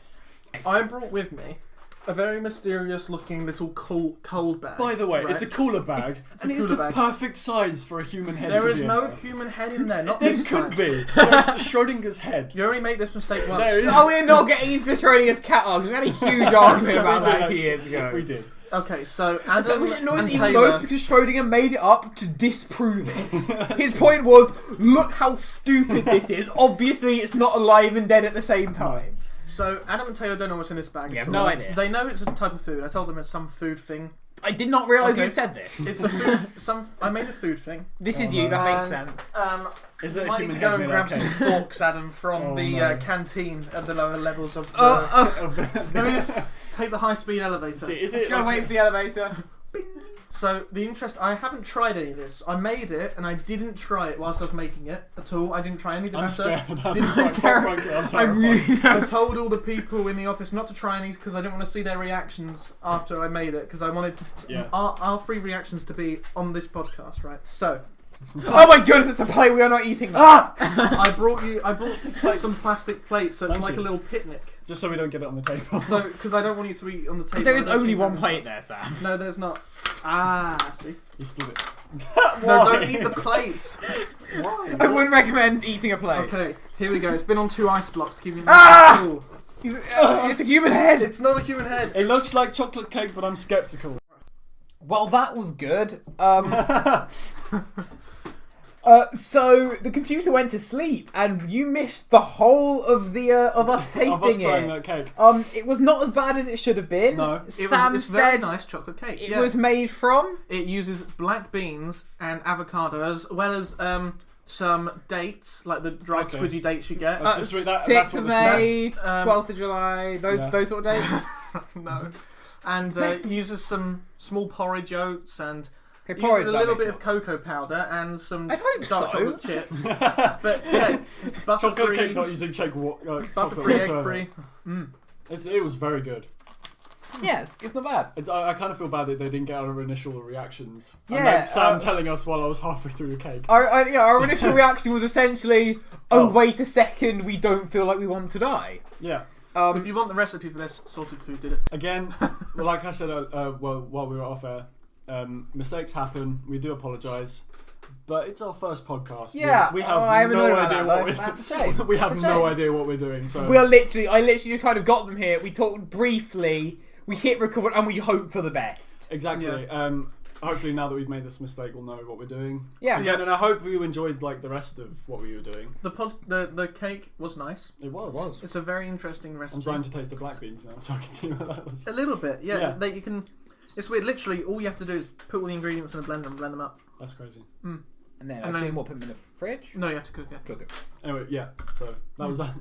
I brought with me a very mysterious looking little cold bag. By the way, right? it's a cooler bag. It's the perfect size for a human head. There is no human head in there. Not there this could time. be. There's Schrodinger's head. You only made this mistake once. There is. Oh, we're not getting into Schrodinger's cat. We had a huge argument about that a few years ago. We did. Okay, so Adam Which annoys and me even Taylor... most because Schrodinger made it up to disprove it. His point was, look how stupid this is. Obviously, it's not alive and dead at the same time. So Adam and Taylor don't know what's in this bag. You have no idea. They know it's a type of food. I told them it's some food thing. I did not realise you said this. It's a food. I made a food thing. This is you. That makes sense. Is it you might need to go and grab some forks, Adam, from the canteen at the lower levels of the... Let me just take the high-speed elevator. See, is Let's it go and wait for the elevator. Bing. So I haven't tried any of this. I made it and I didn't try it whilst I was making it at all. I didn't try any of the I'm batter. scared. I'm terrified. I told all the people in the office not to try any because I didn't want to see their reactions after I made it because I wanted our free reactions to be on this podcast, right? So. Oh my goodness, a plate, we are not eating that. I brought some plastic plates, so it's like a little picnic. Just so we don't get it on the table. So, because I don't want you to eat on the table. There is only one plate there, Sam. No, there's not. Ah, see? You split it. No, don't eat the plate. Why? I wouldn't recommend eating a plate. Okay, here we go. It's been on 2 ice blocks to keep it cool. It's a human head. It's not a human head. It looks like chocolate cake, but I'm skeptical. Well, that was good. So the computer went to sleep, and you missed the whole of the of us tasting Of us it. trying that cake. It was not as bad as it should have been. No. It's Sam very said nice chocolate cake. it was made from. It uses black beans and avocado as well as some dates, like the dried squidgy dates you get. That's 6th of May, 12th 12th of July, those sort of dates. No. And it uses some small porridge oats and Porridge, uses a little bit of cocoa powder and some dark chocolate chips. But yeah, Chocolate cake butterfree, not using butterfree, egg-free. It was very good. Yeah, it's not bad. I kind of feel bad that they didn't get our initial reactions. Yeah, and then Sam telling us while I was halfway through the cake. Our initial reaction was essentially, wait a second, we don't feel like we want to die. Yeah. If you want the recipe for this, Sorted Food did it. Again, well, like I said, while we were off air, mistakes happen. We do apologise, but it's our first podcast. Yeah, we have I haven't no known idea about what that, we're. That's a shame. We That's have a no shame. idea what we're doing. So I literally just kind of got them here. We talked briefly. We hit record and we hope for the best. exactly. Yeah. Hopefully, now that we've made this mistake, we'll know what we're doing. Yeah. So, and I hope you enjoyed like the rest of what we were doing. The cake was nice. It was. It's a very interesting recipe. I'm starting to taste the black beans now, so I can see what that was. A little bit, yeah. Yeah. That you can. It's weird. Literally, all you have to do is put all the ingredients in a blender and blend them up. That's crazy. And then I And assume then- we'll put them in the fridge. No, you have to cook it. Cook it. Anyway, yeah. So that was that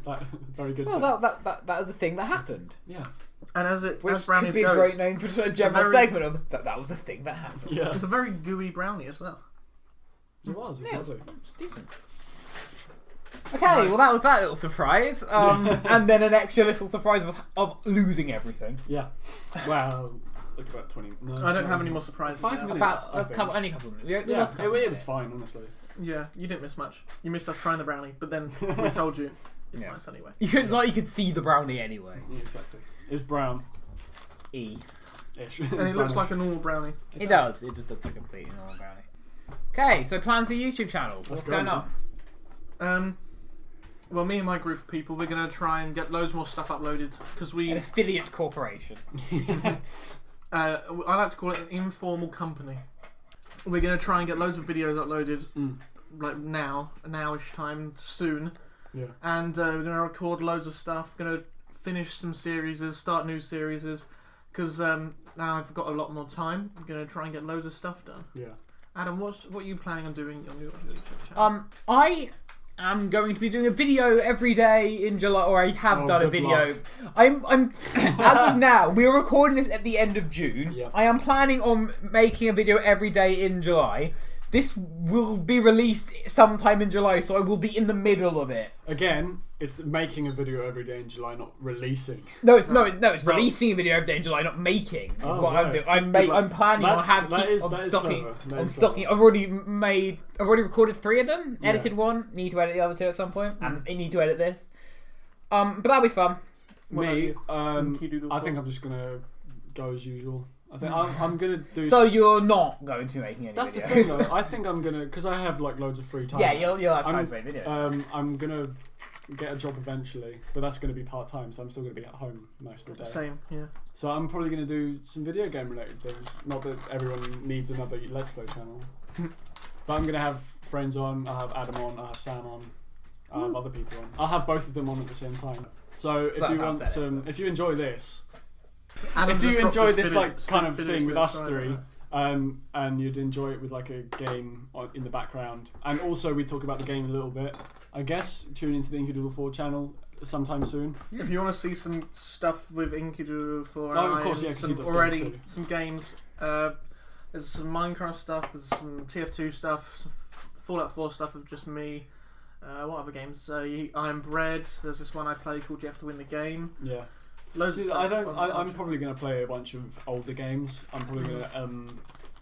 very good. Well, set. that was the thing that happened. Yeah. And as Which brownies could be goes, a great name for a general very- segment of that was the thing that happened. Yeah. it's a very gooey brownie as well. It was. Yeah, was. it's decent. Okay, well that was that little surprise. And then an extra little surprise of losing everything. Yeah. Wow. Look about 20. No, I don't have any more surprises. 5 now. minutes. About I a think. couple, only a couple of minutes. We Yeah, lost a couple of it was minutes. fine, honestly. Yeah, you didn't miss much. You missed us trying the brownie, but then we told you it's Yeah. nice anyway. You could see the brownie anyway. Yeah, exactly. It was brown. Ish. And it looks like a normal brownie. It does. It just looks like a completely normal brownie. Okay, so plans for YouTube channels. What's Let's go, going on? Well, me and my group of people, we're gonna try and get loads more stuff uploaded because we. An affiliate corporation. I like to call it an informal company. We're gonna try and get loads of videos uploaded, like nowish time soon. Yeah. And we're gonna record loads of stuff. Gonna finish some series, start new series, because now I've got a lot more time. I'm gonna try and get loads of stuff done. Yeah. Adam, what are you planning on doing on your YouTube channel? I am going to be doing a video every day in July, or I have done a good video. luck. I'm as of now, we're recording this at the end of June. Yeah. I am planning on making a video every day in July. This will be released sometime in July, so I will be in the middle of it. Again, it's making a video every day in July, not releasing. It's releasing a video every day in July, not making. That's Oh, what I'm right. doing. I'm planning on stocking. clever. That On is stocking. I've already recorded 3 of them. Yeah. Edited 1. Need to edit the other 2 at some point. And I need to edit this. But that'll be fun. What about Me, you? I think I'm just gonna go as usual. I think I'm gonna do. So you're not going to be making any That's the videos. thing, though. I think I'm gonna, because I have like loads of free time. Yeah, you'll have time to make videos. I'm gonna get a job eventually, but that's gonna be part time, so I'm still gonna be at home most of the day. Same, yeah. So I'm probably gonna do some video game related things. Not that everyone needs another Let's Play channel, but I'm gonna have friends on. I'll have Adam on. I'll have Sam on. I'll have other people on. I'll have both of them on at the same time. So if you want some, if you enjoy this. Adam If just you dropped enjoy his this video- like kind of video thing with script, us sorry three, about and you'd enjoy it with like a game in the background, and also we talk about the game a little bit, I guess tune into the Inky 4 channel sometime soon. that. If you want to see some stuff with Inky 4 Oh, of course, yeah, 'cause he does games too. some games, There's some Minecraft stuff. There's some TF2 stuff. Some Fallout 4 stuff of just me. What other games? I'm Bread. There's this one I play called You Have to Win the Game. Yeah. Loads of stuff. I'm probably going to play a bunch of older games. I'm probably going to.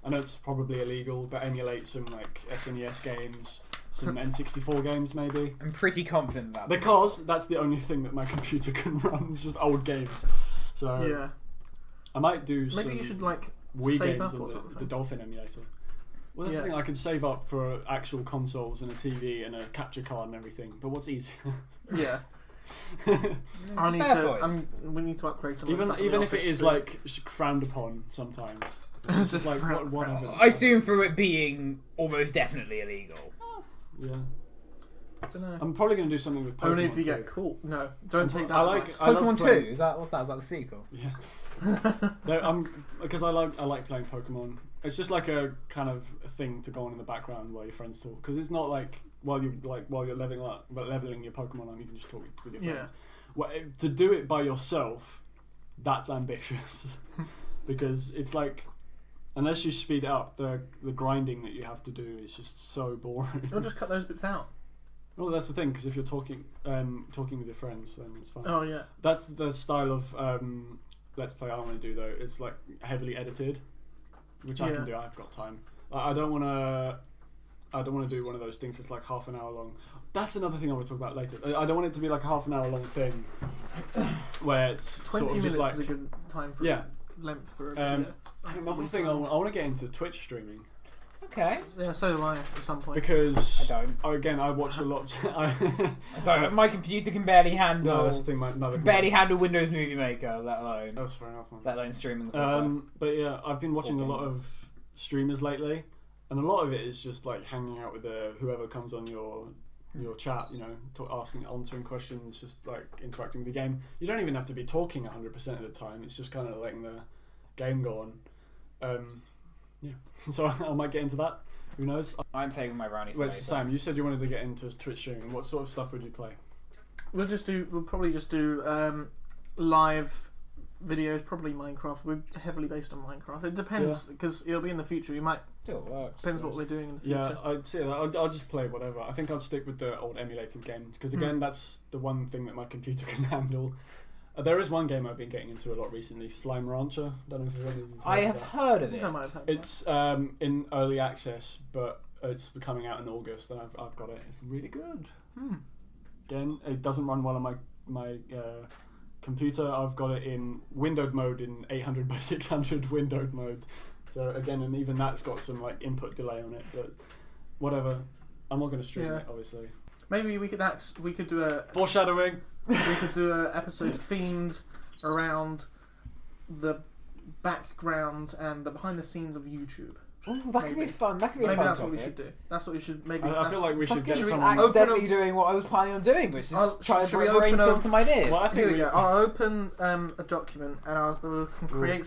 I know it's probably illegal, but emulate some like SNES games, some N64 games maybe. I'm pretty confident that because that's the only thing that my computer can run. It's just old games. So yeah, I might do. Maybe you should like Wii save games up or or something. the Dolphin emulator. Well, that's the thing. I could save up for actual consoles and a TV and a capture card and everything. But what's easier? Yeah. We need to upgrade some. Even if it is like frowned upon sometimes. It's just like whatever. I assume from it being almost definitely illegal. Yeah. I don't know. I'm probably going to do something with Pokemon. Only if you too. get caught. No, don't take that. Pokemon 2. Is that what's that? Is that the sequel? Yeah. No, because I like playing Pokemon. It's just like a kind of thing to go on in the background while your friends talk. Because it's not like while you're leveling your Pokemon up, you can just talk with your friends. Well, to do it by yourself, that's ambitious. Because it's like, unless you speed it up, the grinding that you have to do is just so boring. You'll just cut those bits out. Well, that's the thing, because if you're talking with your friends, then it's fine. Oh yeah. That's the style of Let's Play I want to do though. It's like heavily edited, which I can do. I've got time. I don't want to do one of those things that's like half an hour long. That's another thing I want to talk about later. I don't want it to be like a half an hour long thing where it's 20 sort of minutes just like is a good time for length for a video. Another thing I want to get into Twitch streaming. Okay. Yeah, so do I at some point. Because I don't. Again, I watch a lot. I don't. My computer can barely handle. No, that's the thing. Barely handle Windows Movie Maker, let alone. That's fair enough. Man. Let alone streaming. But yeah, I've been watching a lot of streamers lately, and a lot of it is just like hanging out with whoever comes on your chat. You know, answering questions, just like interacting with the game. You don't even have to be talking 100% of the time. It's just kind of letting the game go on. Yeah, so I might get into that. Who knows? I'm saving my brownie. Wait, so Sam, you said you wanted to get into Twitch streaming. What sort of stuff would you play? We'll probably just do live videos, probably Minecraft. We're heavily based on Minecraft. It depends because it'll be in the future. We might. Still works. Depends what we're doing in the future. Yeah, I'd say that. I'll just play whatever. I think I'd stick with the old emulated games because again, that's the one thing that my computer can handle. There is one game I've been getting into a lot recently, Slime Rancher. Don't know if you've heard I have heard of it. I might have heard it's in early access, but it's coming out in August, and I've got it. It's really good. Again, it doesn't run well on my computer. I've got it in windowed mode, in 800 by 600 windowed mode. So again, and even that's got some like input delay on it, but whatever. I'm not going to stream it, obviously. Maybe we could do a foreshadowing. We could do an episode themed around the background and the behind the scenes of YouTube. Oh, that could be fun. That could be a fun that's topic. what we should do. That's what we should maybe. I feel like we should get someone accidentally doing what I was planning on doing, which is try to brainstorm some ideas. Well, here we go. I'll open a document and we can create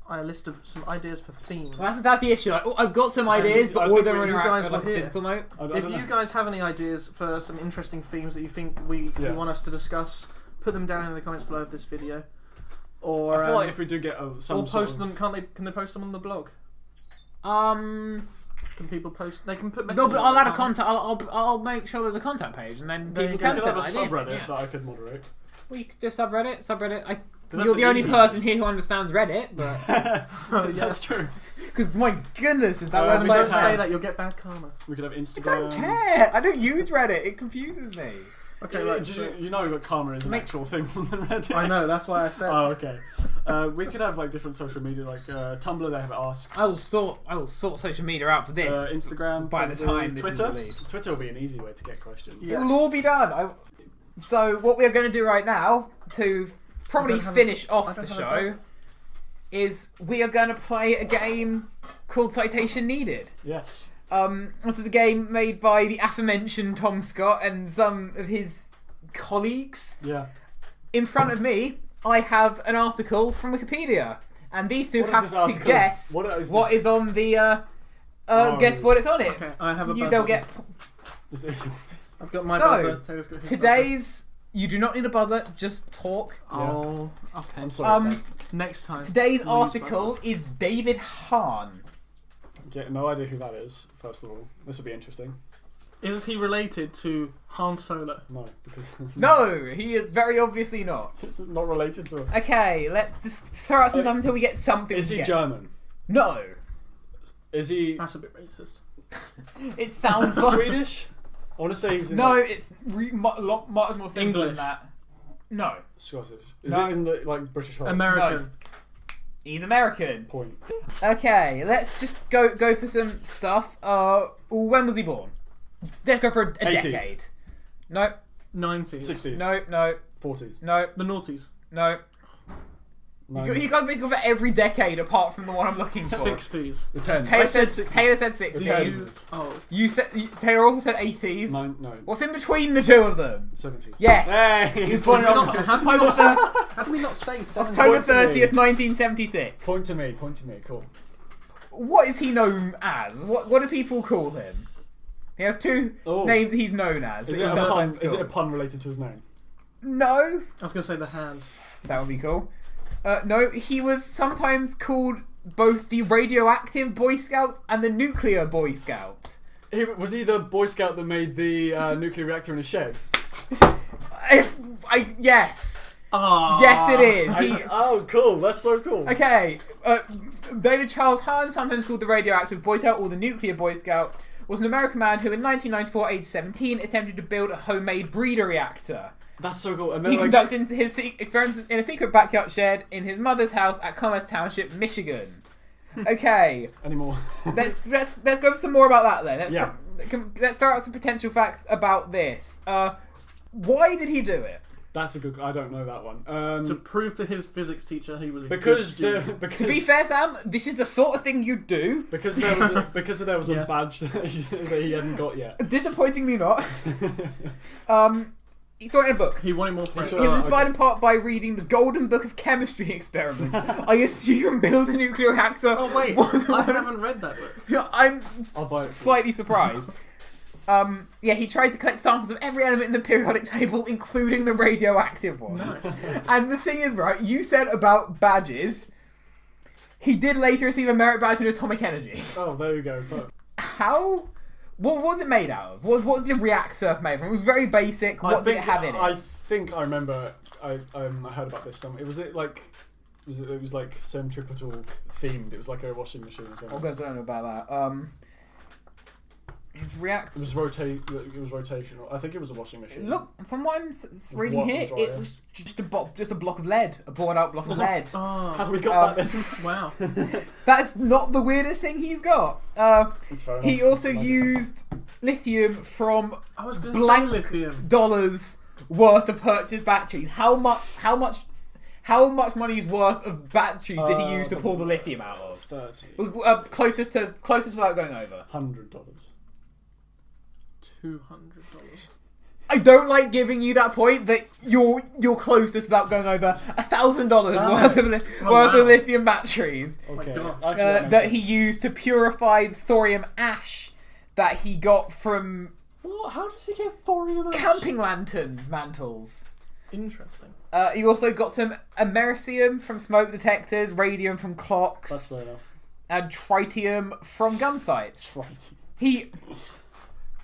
a list of some ideas for themes. Well, that's the issue. Like, I've got some ideas, but all of them are you guys like were here. physical note. If you guys have any ideas for some interesting themes that you think you want us to discuss, put them down in the comments below of this video. Or I feel like if we do get some, or post them. Can they post them on the blog? Can people post? They can put. No, but I'll add a contact. I'll make sure there's a contact page, and then people can have a send subreddit that I could moderate. Well, you could do Subreddit. You're the only person here who understands Reddit, but that's true. Because my goodness, is that website? Don't say that, you'll get bad karma. We could have Instagram. I don't care. I don't use Reddit. It confuses me. Okay, you know that karma is an actual thing on the Reddit. I know. That's why I said. Oh, okay. We could have like different social media, like Tumblr. They have asks. I will sort social media out for this. Instagram. By the time Twitter. This is released. Twitter will be an easy way to get questions. Yes. It will all be done. So what we are going to do right now to probably finish off the show is we are going to play a game called Citation Needed. Yes. This is a game made by the aforementioned Tom Scott and some of his colleagues. Yeah. In front of me, I have an article from Wikipedia, and these two have to guess what is on the. Guess what it's on it. Okay, I have a buzzer. They'll get. I've got my buzzer. Today's. You do not need a buzzer, just talk. Oh, okay. I'm sorry. Next time. Today's article is David Hahn. Get no idea who that is. First of all, this will be interesting. Is he related to Han Solo? No, because No, he is very obviously not. it's not related to him. Okay, let's just throw out some stuff until we get something. Is to he get. German? No. Is he That's a bit racist. It sounds like... Swedish? I want to say he's in No, like, it's much more simple than English. that. No. Scottish. Is No. it in the like British Isles? American. He's American. Point. Okay, let's just go for some stuff. When was he born? Let's go for a 80s. decade. No, 90s. 60s. no, 40s. no, The noughties. no. You guys basically go for every decade apart from the one I'm looking for. 60s. The 10s. Taylor I said, said 60s. Taylor said The 60s. 10s. Oh. Taylor also said 80s. No. What's in between the two of them? 70s. Yes. Hey! He was born in How do we not say 70s? October Point to me. 30th, 1976. Point to me. Cool. What is he known as? What do people call him? He has two names he's known as. Is that it, he's a pun? sometimes Is it a called. pun related to his name? No. I was going to say the hand. That would be cool. No, he was sometimes called both the radioactive Boy Scout and the nuclear Boy Scout. Was he the Boy Scout that made the nuclear reactor in a shed? Yes. Ah. Yes, it is. Oh, cool. That's so cool. Okay. David Charles Hahn, sometimes called the radioactive Boy Scout or the nuclear Boy Scout, was an American man who in 1994, age 17, attempted to build a homemade breeder reactor. That's so cool. And then He conducted his experiments in a secret backyard shed in his mother's house at Commerce Township, Michigan. Okay, anymore. let's go for some more about that then. Let's throw out some potential facts about this. Why did he do it? That's a good. I don't know that one. To prove to his physics teacher he was a because good student. To be fair, Sam, this is the sort of thing you do. Because there was a badge that he hadn't got yet. Disappointingly not. He saw it in a book. He wanted more friends. He was inspired in part by reading the Golden Book of Chemistry Experiments. I assume build a nuclear reactor. Oh wait, I haven't read that book. I'm I'll buy it. slightly surprised. He tried to collect samples of every element in the periodic table, including the radioactive one. Nice. And the thing is, right, you said about badges, he did later receive a merit badge in atomic energy. Oh, there you go. But How? What was it made out of? What was the reactor made from? It was very basic. What did it have in it? I think I remember. I heard about this. It was like centripetal themed. It was like a washing machine or something. I'm going to learn about that. It was rotational. I think it was a washing machine. Look, from what I'm reading What, here, dryer? it was just a block of lead, a bored out block of lead. Oh, How we got that then? wow. That's not the weirdest thing he's got. It's fair He enough. also used lithium from I was going to say blank lithium. dollars worth of purchased batteries. How much money's worth of batteries did he use to pull the lithium out of? 30. Closest without going over. $100. $200. I don't like giving you that point, but you're closest without going over $1,000 worth of lithium batteries Okay. God. Actually, that he used to purify thorium ash that he got from What? How does he get thorium? camping lantern mantles. Interesting. He also got some americium from smoke detectors, radium from That's clocks, fair enough. and tritium from gun sites. Right.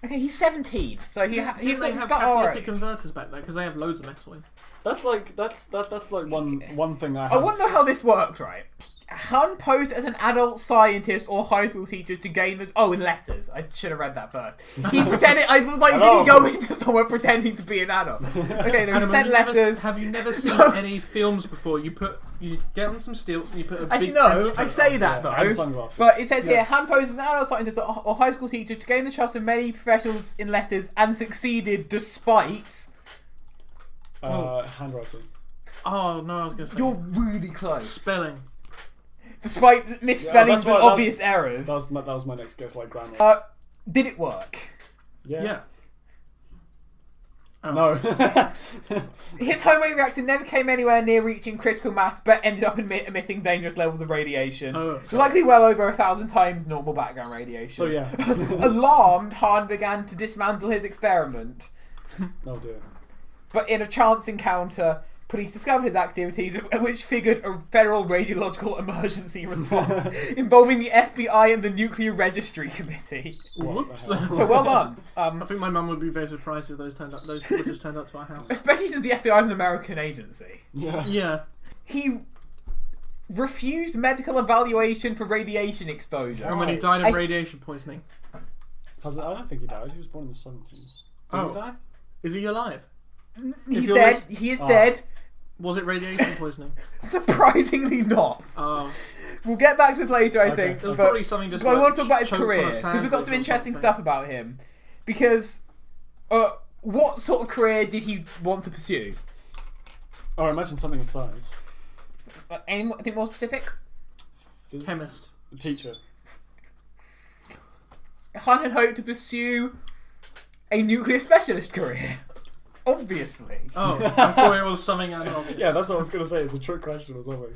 He's 17, so Did they have got catalytic alright. converters back there? Because they have loads of metal in. That's like one thing I I have. want to know how this works, right? Han posed as an adult scientist or high school teacher to gain the... Oh, in letters. I should have read that first. He pretended... I was like, did he go into somewhere pretending to be an adult? Okay, then he sent letters. Have you never seen any films before? You get on some stilts and you put a Actually, big no, trench I coat say on. that And though. sunglasses. But it says here, Han posed as an adult scientist or high school teacher to gain the trust of many professionals in letters and succeeded despite... handwriting. Oh no, I was going to say You're really close. spelling. Despite misspellings that's why- and obvious errors. That was my next guess, like grammar. Did it work? Yeah. Oh. No. His homemade reactor never came anywhere near reaching critical mass, but ended up emitting dangerous levels of radiation. Oh, Likely well over 1,000 times normal background radiation. So yeah. Alarmed, Han began to dismantle his experiment. Oh dear. But in a chance encounter, police discovered his activities, which figured a federal radiological emergency response involving the FBI and the Nuclear Registry Committee. Whoops. So well done. I think my mum would be very surprised if those people just turned up to our house. Especially since the FBI is an American agency. Yeah. He refused medical evaluation for radiation exposure. And when he died of radiation poisoning. I don't think he died. He was born in the 70s. Did he die? Is he alive? He's dead. He is dead. Was it radiation poisoning? Surprisingly not. Oh. We'll get back to this later, I think. It was but probably something just I like want to talk about his choked on a career, because we've got sandwich some or interesting something. stuff about him. Because, what sort of career did he want to pursue? Oh, I imagine something in science. Anything more specific? Chemist. Teacher. Han had hoped to pursue a nuclear specialist career. Obviously. Oh, I thought it was something obvious. Yeah, that's what I was going to say. It's a trick question or something.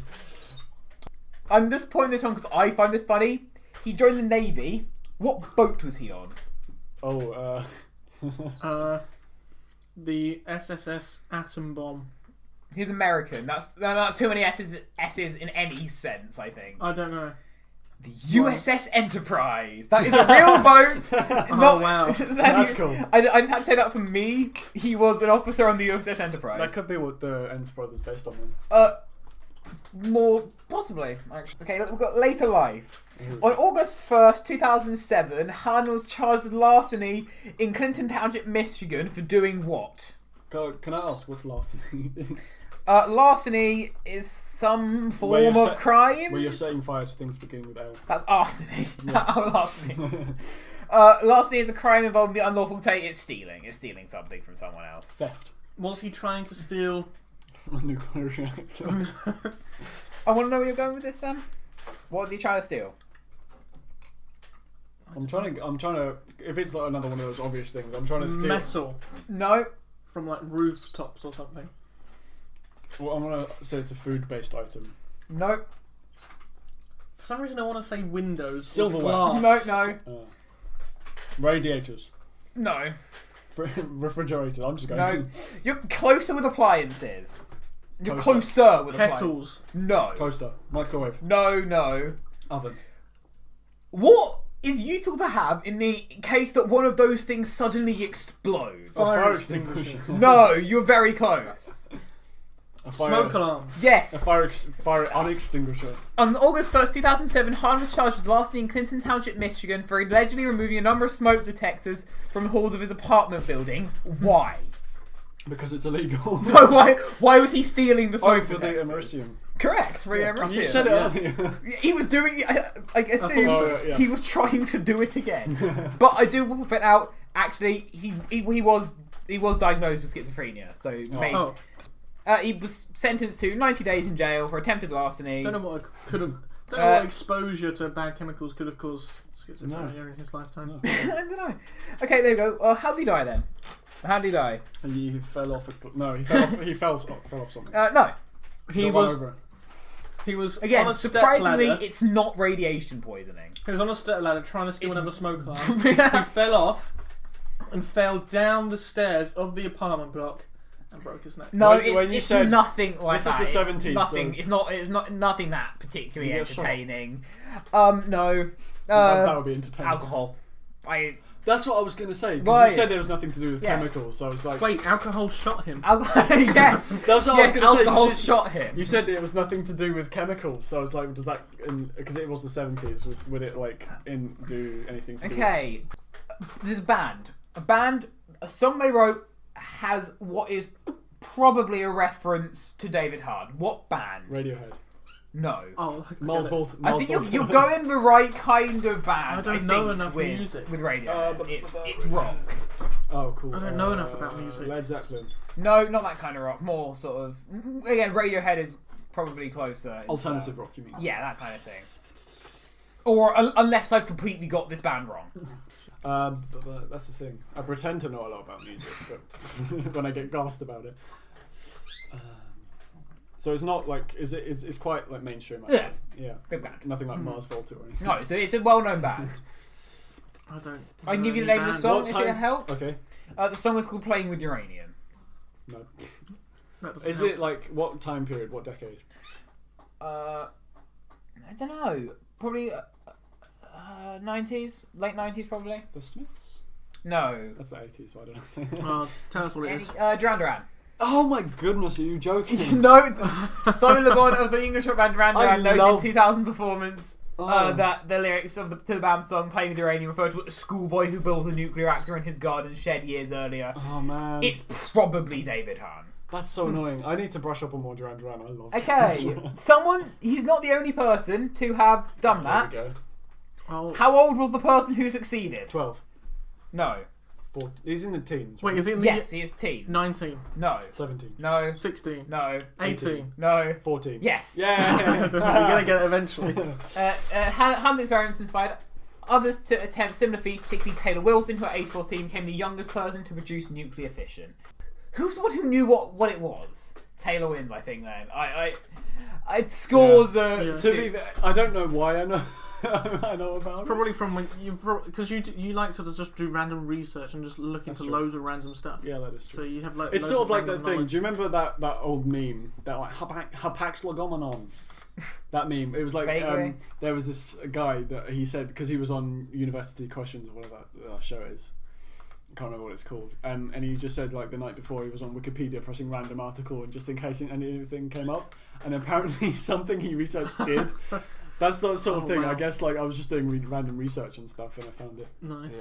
I'm just pointing this on because I find this funny. He joined the Navy. What boat was he on? Oh, the SSS Atom Bomb. He's American. That's too many S's in any sense, I think. I don't know. The USS Enterprise. That is a real boat. Oh, wow. That's cool. I just had to say that for me. He was an officer on the USS Enterprise. That could be what the Enterprise is based on then. More possibly, actually. Okay, we've got later life. On August 1st, 2007, Han was charged with larceny in Clinton Township, Michigan for doing what? Can I ask what's larceny? Larceny is some form of crime. Where you're setting fire to things beginning with L. That's arsony. Yeah. Larceny. Larceny is a crime involving the unlawful taking. It's stealing. It's stealing something from someone else. Theft. Was he trying to steal A nuclear reactor. I want to know where you're going with this, Sam. What is he trying to steal? I'm trying to. If it's like another one of those obvious things, I'm trying to steal. metal No. from like rooftops or something? Well, I'm gonna say it's a food-based item. No. For some reason, I want to say windows. Silverware. Or glass. No. Radiators. No. Refrigerators. I'm just going. No. You're closer with appliances. You're Toaster. closer with appliances. Kettles. No. Toaster. Microwave. No. Oven. What is useful to have in the case that one of those things suddenly explodes? Fire extinguisher. No, you're very close. A fire, Smoke alarms. Yes. A fire unextinguisher. On August 1st, 2007, Han was charged with larceny in Clinton Township, Michigan for allegedly removing a number of smoke detectors from the halls of his apartment building. Why? Because it's illegal. No, why was he stealing the smoke For the detectors? immersium. Correct, for the immersium. You said it earlier. He was doing. I assume yeah. he was trying to do it again. But I do want to point out, actually, he was diagnosed with schizophrenia. So he was sentenced to 90 days in jail for attempted larceny. Don't know what could have. Don't know what exposure to bad chemicals could have caused schizophrenia in his lifetime. No. I don't know. Okay, there you go. How did he die then? How did he die? He fell off. No, he fell off. He fell off something. No. He was Again, on a step surprisingly, ladder. it's not radiation poisoning. He was on a step ladder trying to steal another smoke alarm. He fell off and fell down the stairs of the apartment block and broke his neck. No, When you it's said nothing like this that. is the It's 70s, nothing. so- It's not nothing that particularly You get shot. entertaining. No. That would be entertaining. Alcohol. That's what I was going to say. Why? Because you said there was nothing to do with Yeah. chemicals, so I was like... Wait, alcohol shot him. Yes. That's what I was going to say. Alcohol You shot him. You said it was nothing to do with chemicals, so I was like, does that... Because it was the 70s, would it, like, do anything to do Okay. There's a band. A song they wrote has what is probably a reference to David Hard. What band? with Radiohead? No. Oh, Mars Volta. I think you're going the right kind of band. I don't know think, enough with, music. with Radiohead. It's rock. Oh, cool. I don't know enough about music. Led Zeppelin. No, not that kind of rock. More sort of... Again, Radiohead is probably closer. Alternative rock, you mean? Yeah, that kind of thing. Or unless I've completely got this band wrong. But that's the thing. I pretend to know a lot about music, but when I get gassed about it. So it's not like it's quite like mainstream. Actually. Yeah. Big band. Nothing like Mars Volta or anything. No, it's a well-known band. I can give you the name of the song if it helps. Okay. The song is called "Playing with Uranium." No. Is it like what time period? What decade? I don't know. Probably 90s, late 90s, probably. The Smiths? No. That's the 80s, so I don't know. Tell us what it is. Duran Duran. Oh my goodness, are you joking? No, Simon Le Bon of the English rock band Duran Duran noted love- 2000 performance Oh. that the lyrics to the band's song "Playing with Uranium" referred to a schoolboy who built a nuclear reactor in his garden shed years earlier. Oh man. It's probably David Hahn. That's so annoying. I need to brush up on more Duran Duran. I love Okay, he's not the only person to have done that. There we go. Oh. How old was the person who succeeded? 12. No. 14. He's in the teens. Wait, right? is it in the Yes, he is teen. 19, No. 17. No. 16, No. 18? No. 14. Yes. Yeah. You're gonna get it eventually. Hans' experiments inspired others to attempt similar feats, particularly Taylor Wilson, who at age 14 became the youngest person to produce nuclear fission. Who's the one who knew what it was? Taylor wins, I think. Then I scores. Yeah. To be fair, I don't know why I know. I know about it. Probably from when because you like to just do random research and just look into true. loads of random stuff. Yeah, that is true. So you have like It's loads sort of like random that thing. knowledge. Do you remember that old meme? That like Hapax Legomenon. That meme. It was like Vaguely. there was this guy that he said because he was on University Questions or whatever that show is. I can't remember what it's called. And he just said like the night before he was on Wikipedia pressing random article and just in case anything came up. And apparently something he researched did. That's the sort of thing. wow. I guess like I was just doing random research and stuff and I found it. Nice.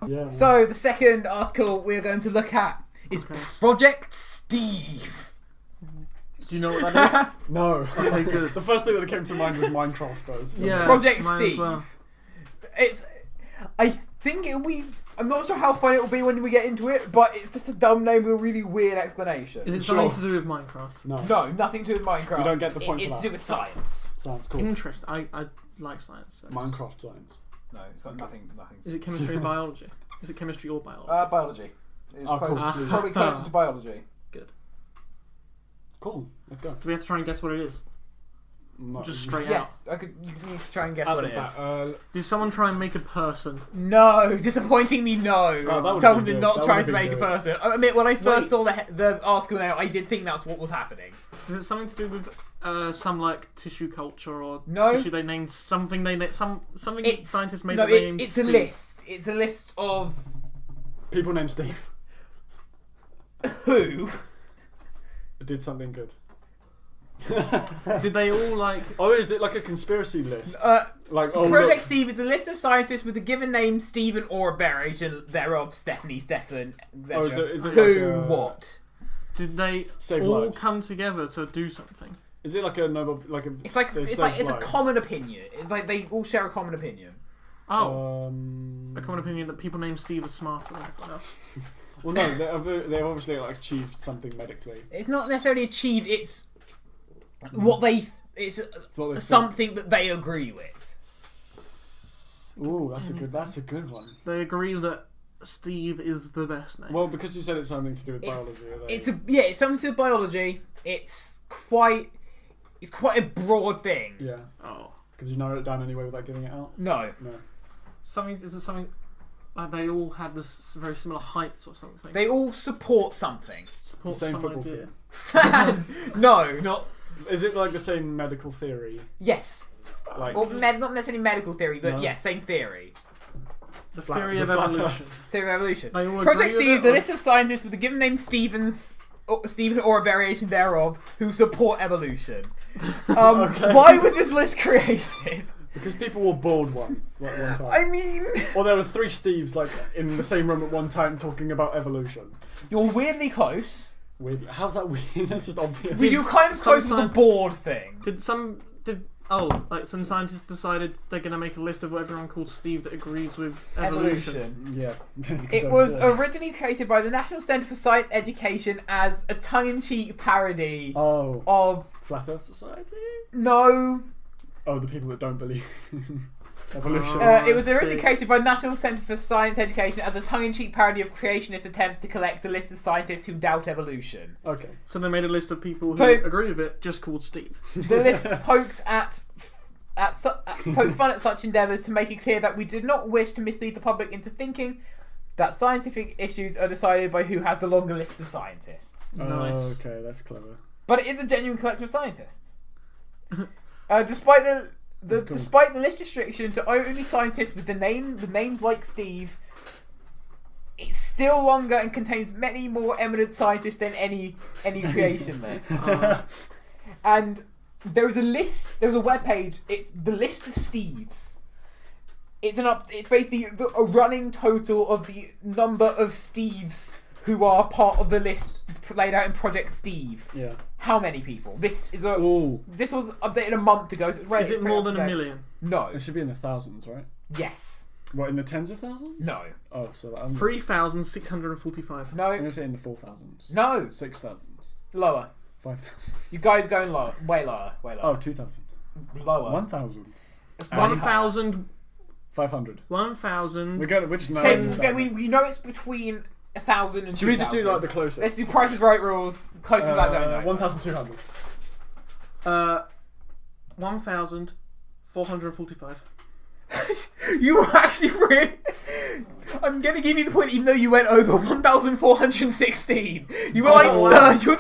Yeah. So the second article we're going to look at is Okay. Project Steve. Do you know what that is? No. Okay, good. The first thing that came to mind was Minecraft though. Yeah. Project mine as Steve. well. I think it'll be. I'm not sure how fun it will be when we get into it, but it's just a dumb name with a really weird explanation. Is it Sure. something to do with Minecraft? No. No, nothing to do with Minecraft. You don't get the point for It's that. to do with science. Sounds cool. Interesting. I like science. So. Minecraft science. No, it's got nothing. Is it chemistry and biology? Is it chemistry or biology? Biology. It's Oh, cool. probably closer to biology. Cool. Let's go. Do we have to try and guess what it is? No. Just straight Yes, you can try and guess what it is. out. Did someone try and make a person? No, disappointingly, no. that would've Someone been did good. not That try would've to been make a good. person. I admit, when I first Wait. saw the article now, I did think that's what was happening. Is it something to do with some like tissue culture or No. tissue they named something something It's, scientists made no, the name? it's a Steve. list. It's a list of People named Steve who. did something good. Did they all like? Oh, is it like a conspiracy list? Like Project look. Steve is a list of scientists with a given name, Stephen or a variation thereof, Stephanie, Stefan, etc. Oh, is it who, like a, what? Did they Save all lives. come together to do something? Is it like a Nobel like a? It's like they it's saved a lives? common opinion. It's like they all share a common opinion. Oh, Um, a common opinion that people named Steve are smarter than everyone else. Well, no, they've obviously like achieved something medically. It's not necessarily achieved. It's what they. It's what they something that they agree with. Ooh, that's a good one. They agree that Steve is the best name. Well, because you said it's something to do with biology. Are they... It's something to do with biology. It's quite a broad thing. Yeah. Oh, Could you narrow it down anyway without giving it out? No. No. something is it something like they all had this very similar heights or something? They all support something. support The same some football idea. team. No, not Is it like the same medical theory? yes. Like Or not necessarily medical theory, but No. yeah, same theory. The Flat- theory the of flat evolution. Theory of evolution. They all agree Project with Steve it, is the or- list of scientists with a given name Stephen or a variation thereof who support evolution. Okay. Why was this list created? because people were bored one time. I mean, Or there were 3 Steves like in the same room at one time talking about evolution. you're weirdly close. Weird. How's that weird? That's just obvious. But you're kind of close to the sometime- board thing. Did some scientists decided they're going to make a list of what everyone called Steve that agrees with evolution. Yeah. It was originally created by the National Centre for Science Education as a tongue-in-cheek parody Oh, of Flat Earth Society? no. Oh, the people that don't believe in evolution. Oh. It was I originally see. created by the National Centre for Science Education as a tongue-in-cheek parody of creationist attempts to collect a list of scientists who doubt evolution. Okay. So they made a list of people who So- agree with it, just called Steve. The list pokes pokes fun at such endeavours to make it clear that we did not wish to mislead the public into thinking that scientific issues are decided by who has the longer list of scientists. Nice. Oh, okay, that's clever. But it is a genuine collection of scientists. Despite the That's cool. despite the list restriction to only scientists with names like Steve, it's still longer and contains many more eminent scientists than any creation list. And there was a list. There was a webpage. It's the list of Steves. It's basically a running total of the number of Steves who are part of the list laid out in Project Steve. Yeah. How many people? This was updated a month ago. So Is it more than a million? No. It should be in the thousands, right? Yes. What, in the tens of thousands? No. Oh, so I'm 3,645. No. going to say in the 4,000s. No. 6,000. Lower. 5,000. You guys going lower. Way lower. Way lower. Oh, 2,000. Lower. 1,000. It's tiny. 1,000. 500. 1,000. We're going, which We know it's between 1,000 and Should we just do 2,000. like the closest? Let's do Price is Right rules. Close to that, don't know. 1,200. 1,445. You were actually really... I'm going to give you the point even though you went over 1,416. You were like third. You were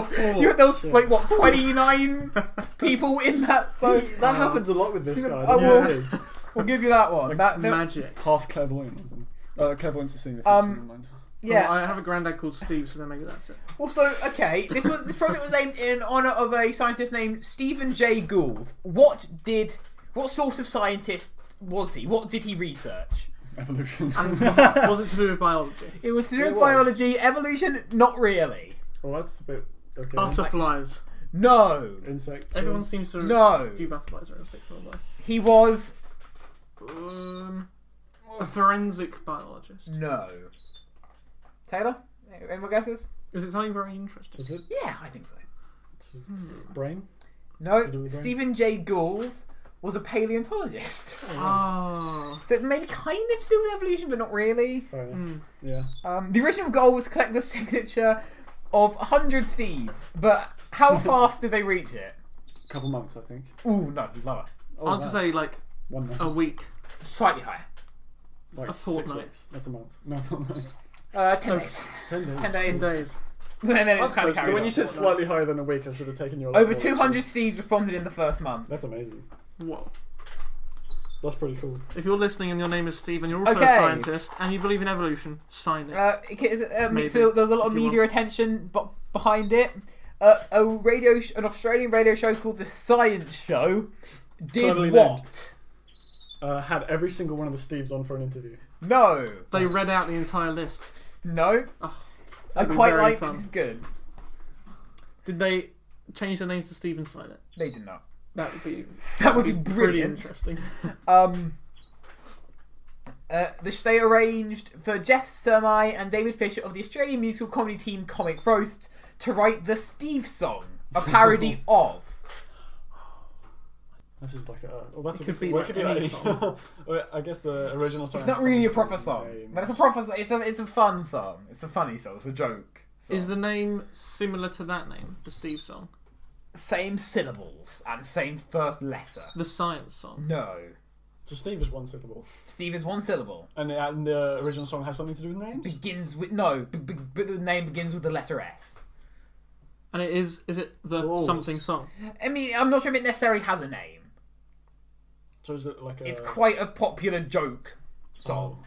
third. There was like, what, 29 people in that vote? That happens a lot with this guy. Oh, It is. We'll give you that one. It's That- Magic. Half clairvoyant or something. Clairvoyance is seeing the future, never mind. yeah. Oh, I have a granddad called Steve, so then maybe that's it. Also, okay, this project was named in honour of a scientist named Stephen Jay Gould. What sort of scientist was he? What did he research? Evolution. And was it to do with biology? It was to do It with was. biology. Evolution, not really. Well, that's a bit... Okay. Butterflies. No. Insects. Everyone seems to No. do butterflies or insects or what? He was... A forensic biologist. No. Taylor? Any more guesses? Is it something very interesting? Is it Yeah, I think so. brain? No, To do with the brain? Stephen Jay Gould was a paleontologist. Ah. So it's maybe kind of to do with evolution, but not really. Fair enough. Yeah. The original goal was to collect the signature of 100 Steves, but how fast did they reach it? A couple months, I think. Ooh, no, lower. Oh, I'll just say like 1 month. a week. Slightly higher. Like a 6 fortnight. weeks. That's a month. No, no. 10 days. 10 days. 10 10 days. days. And then it's kind of carried So when on. you said slightly higher than a week, I should have taken your... Over level, 200 actually. Steves responded in the first month. That's amazing. Whoa. That's pretty cool. If you're listening and your name is Steve and you're also Okay. a scientist and you believe in evolution, sign it. So Maybe, there was a lot of if you media attention behind it. An Australian radio show called The Science Show did Cleverly what? Had every single one of the Steves on for an interview. No. They read out the entire list. No. Oh, I that'd be quite very like fun. this. Is good. Did they change their names to Steve and sign it? They did not. That would be Pretty brilliant. Interesting. They arranged for Jeff Surmai and David Fisher of the Australian musical comedy team Comic Roast to write the Steve song, a parody of. This is like a... Well, that's It a could be well, like it could any be song. Well, I guess the original song... It's not really a proper song, but it's a proper. It's a fun song. It's a funny song. It's a joke. Song. Is the name similar to that name, the Steve song? Same syllables and same first letter? The science song? No. So Steve is one syllable. Steve is one syllable. And the original song has something to do with names? Begins with no, but the name begins with the letter S. And it is it the Oh. something song? I mean, I'm not sure if it necessarily has a name. So is it like a... It's quite a popular joke song. Oh.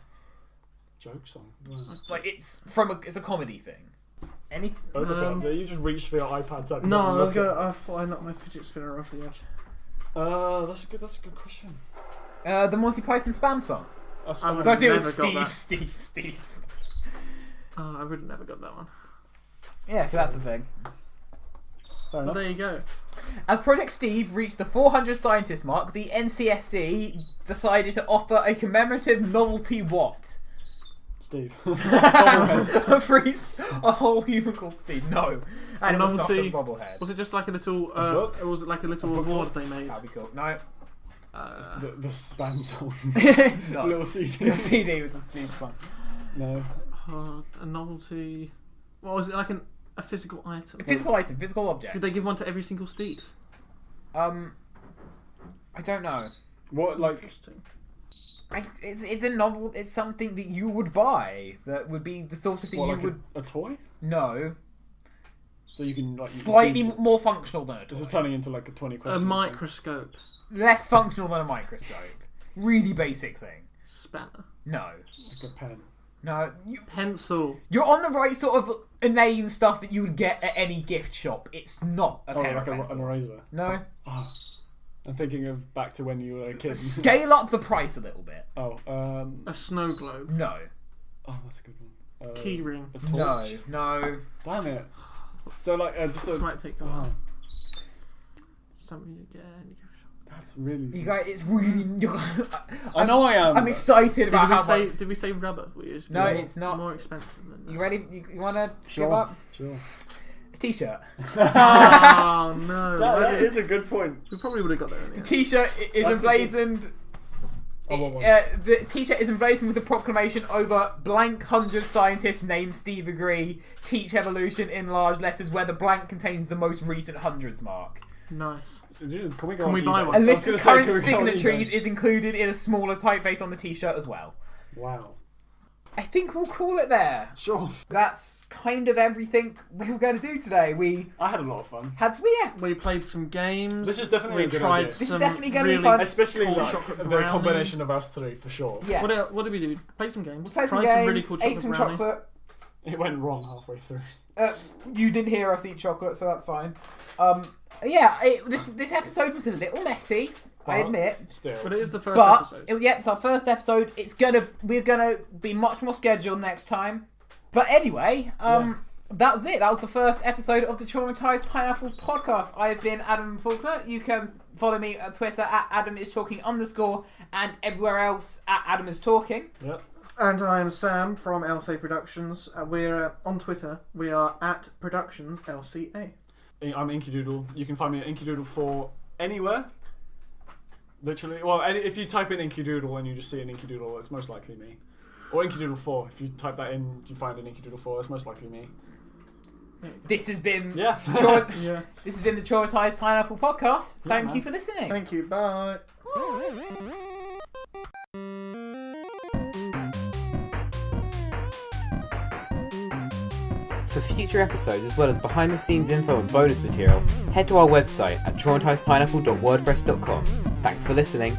Joke song? Right. Like it's a comedy thing. Any? You just reached for your iPad. So No, I was going. I thought I knocked my fidget spinner off the edge. That's a good question. The Monty Python spam song. I So would I see it was never got Steve, that. Steve. I would have never got that one. Yeah, 'cause that's the thing. Fair Well, enough. there you go. As Project Steve reached the 400 scientist mark, the NCSC decided to offer a commemorative novelty what? Steve. a whole human called Steve. No. And it was not novelty- a bobblehead. Was it just like a little? book? Was it like a little book award they made? That'd be cool. No. the spam song. No. Little CD. The CD with the Steve song. No. A novelty. What was it like? A physical item? A physical item, physical object. Did they give one to every single Steve? I don't know. What, like... Interesting. It's a novel. It's something that you would buy. That would be the sort of thing you would. A toy? No. So you can like Slightly more functional than a toy. This is turning into like a 20 A questions. microscope. Less functional than a microscope. Really basic thing. Spanner. No. Like a pen. No. Pencil. You're on the right sort of inane stuff that you would get at any gift shop. It's not a pen or like pencil. an eraser. No. Oh, I'm thinking of back to when you were a kid. Scale up the price a little bit. A snow globe. No. Oh, that's a good one. Key ring. A torch. No. Damn it. So like just This a. might take a while. Something you get in the gift shop. That's really. You guys, it's really. I know I am. I'm excited about how much. Did we say rubber? No, it's not. More expensive than that. You ready? You want to skip Sure. up? Sure. A t-shirt. Oh no! That is a good point. We probably would have got there in the end. T-shirt is That's emblazoned. The T-shirt is emblazoned with a proclamation over blank 100 scientists named Steve agree. Teach evolution in large letters where the blank contains the most recent hundreds mark. Nice. Can we Can we buy eBay? one? A list I of was gonna current say, can we go on signatories eBay? is included in a smaller typeface on the T-shirt as well. Wow. I think we'll call it there. Sure. That's kind of everything we were going to do today. I had a lot of fun. Yeah. We played some games. This is definitely we a good tried idea. This is some definitely gonna be really fun. Especially cool like chocolate the brownie. combination of us three for sure. Yes. What did we do? Play some games. Played some Tried games, really cool chocolate ate some brownie. chocolate. It went wrong halfway through. You didn't hear us eat chocolate, so that's fine. This episode was a little messy, I But admit. Still. But it is the first But episode. it's our first episode. We're gonna be much more scheduled next time. But anyway, that was it. That was the first episode of the Traumatized Pineapples podcast. I've been Adam Faulkner. You can follow me on Twitter at AdamIsTalking_ and everywhere else at AdamIsTalking. Yep. And I am Sam from LCA Productions. We're on Twitter. We are at Productions LCA. I'm Inkydoodle. You can find me at Inkydoodle4 anywhere. Literally. Well, if you type in Inkydoodle and you just see an Inkydoodle, it's most likely me. Or Inkydoodle4. If you type that in, you find an Inkydoodle4, it's most likely me. This has been Yeah. This has been the Traumatized Pineapple podcast. Thank you for listening. Thank you. Bye. For future episodes, as well as behind the scenes info and bonus material, head to our website at traumatisedpineapple.wordpress.com. Thanks for listening.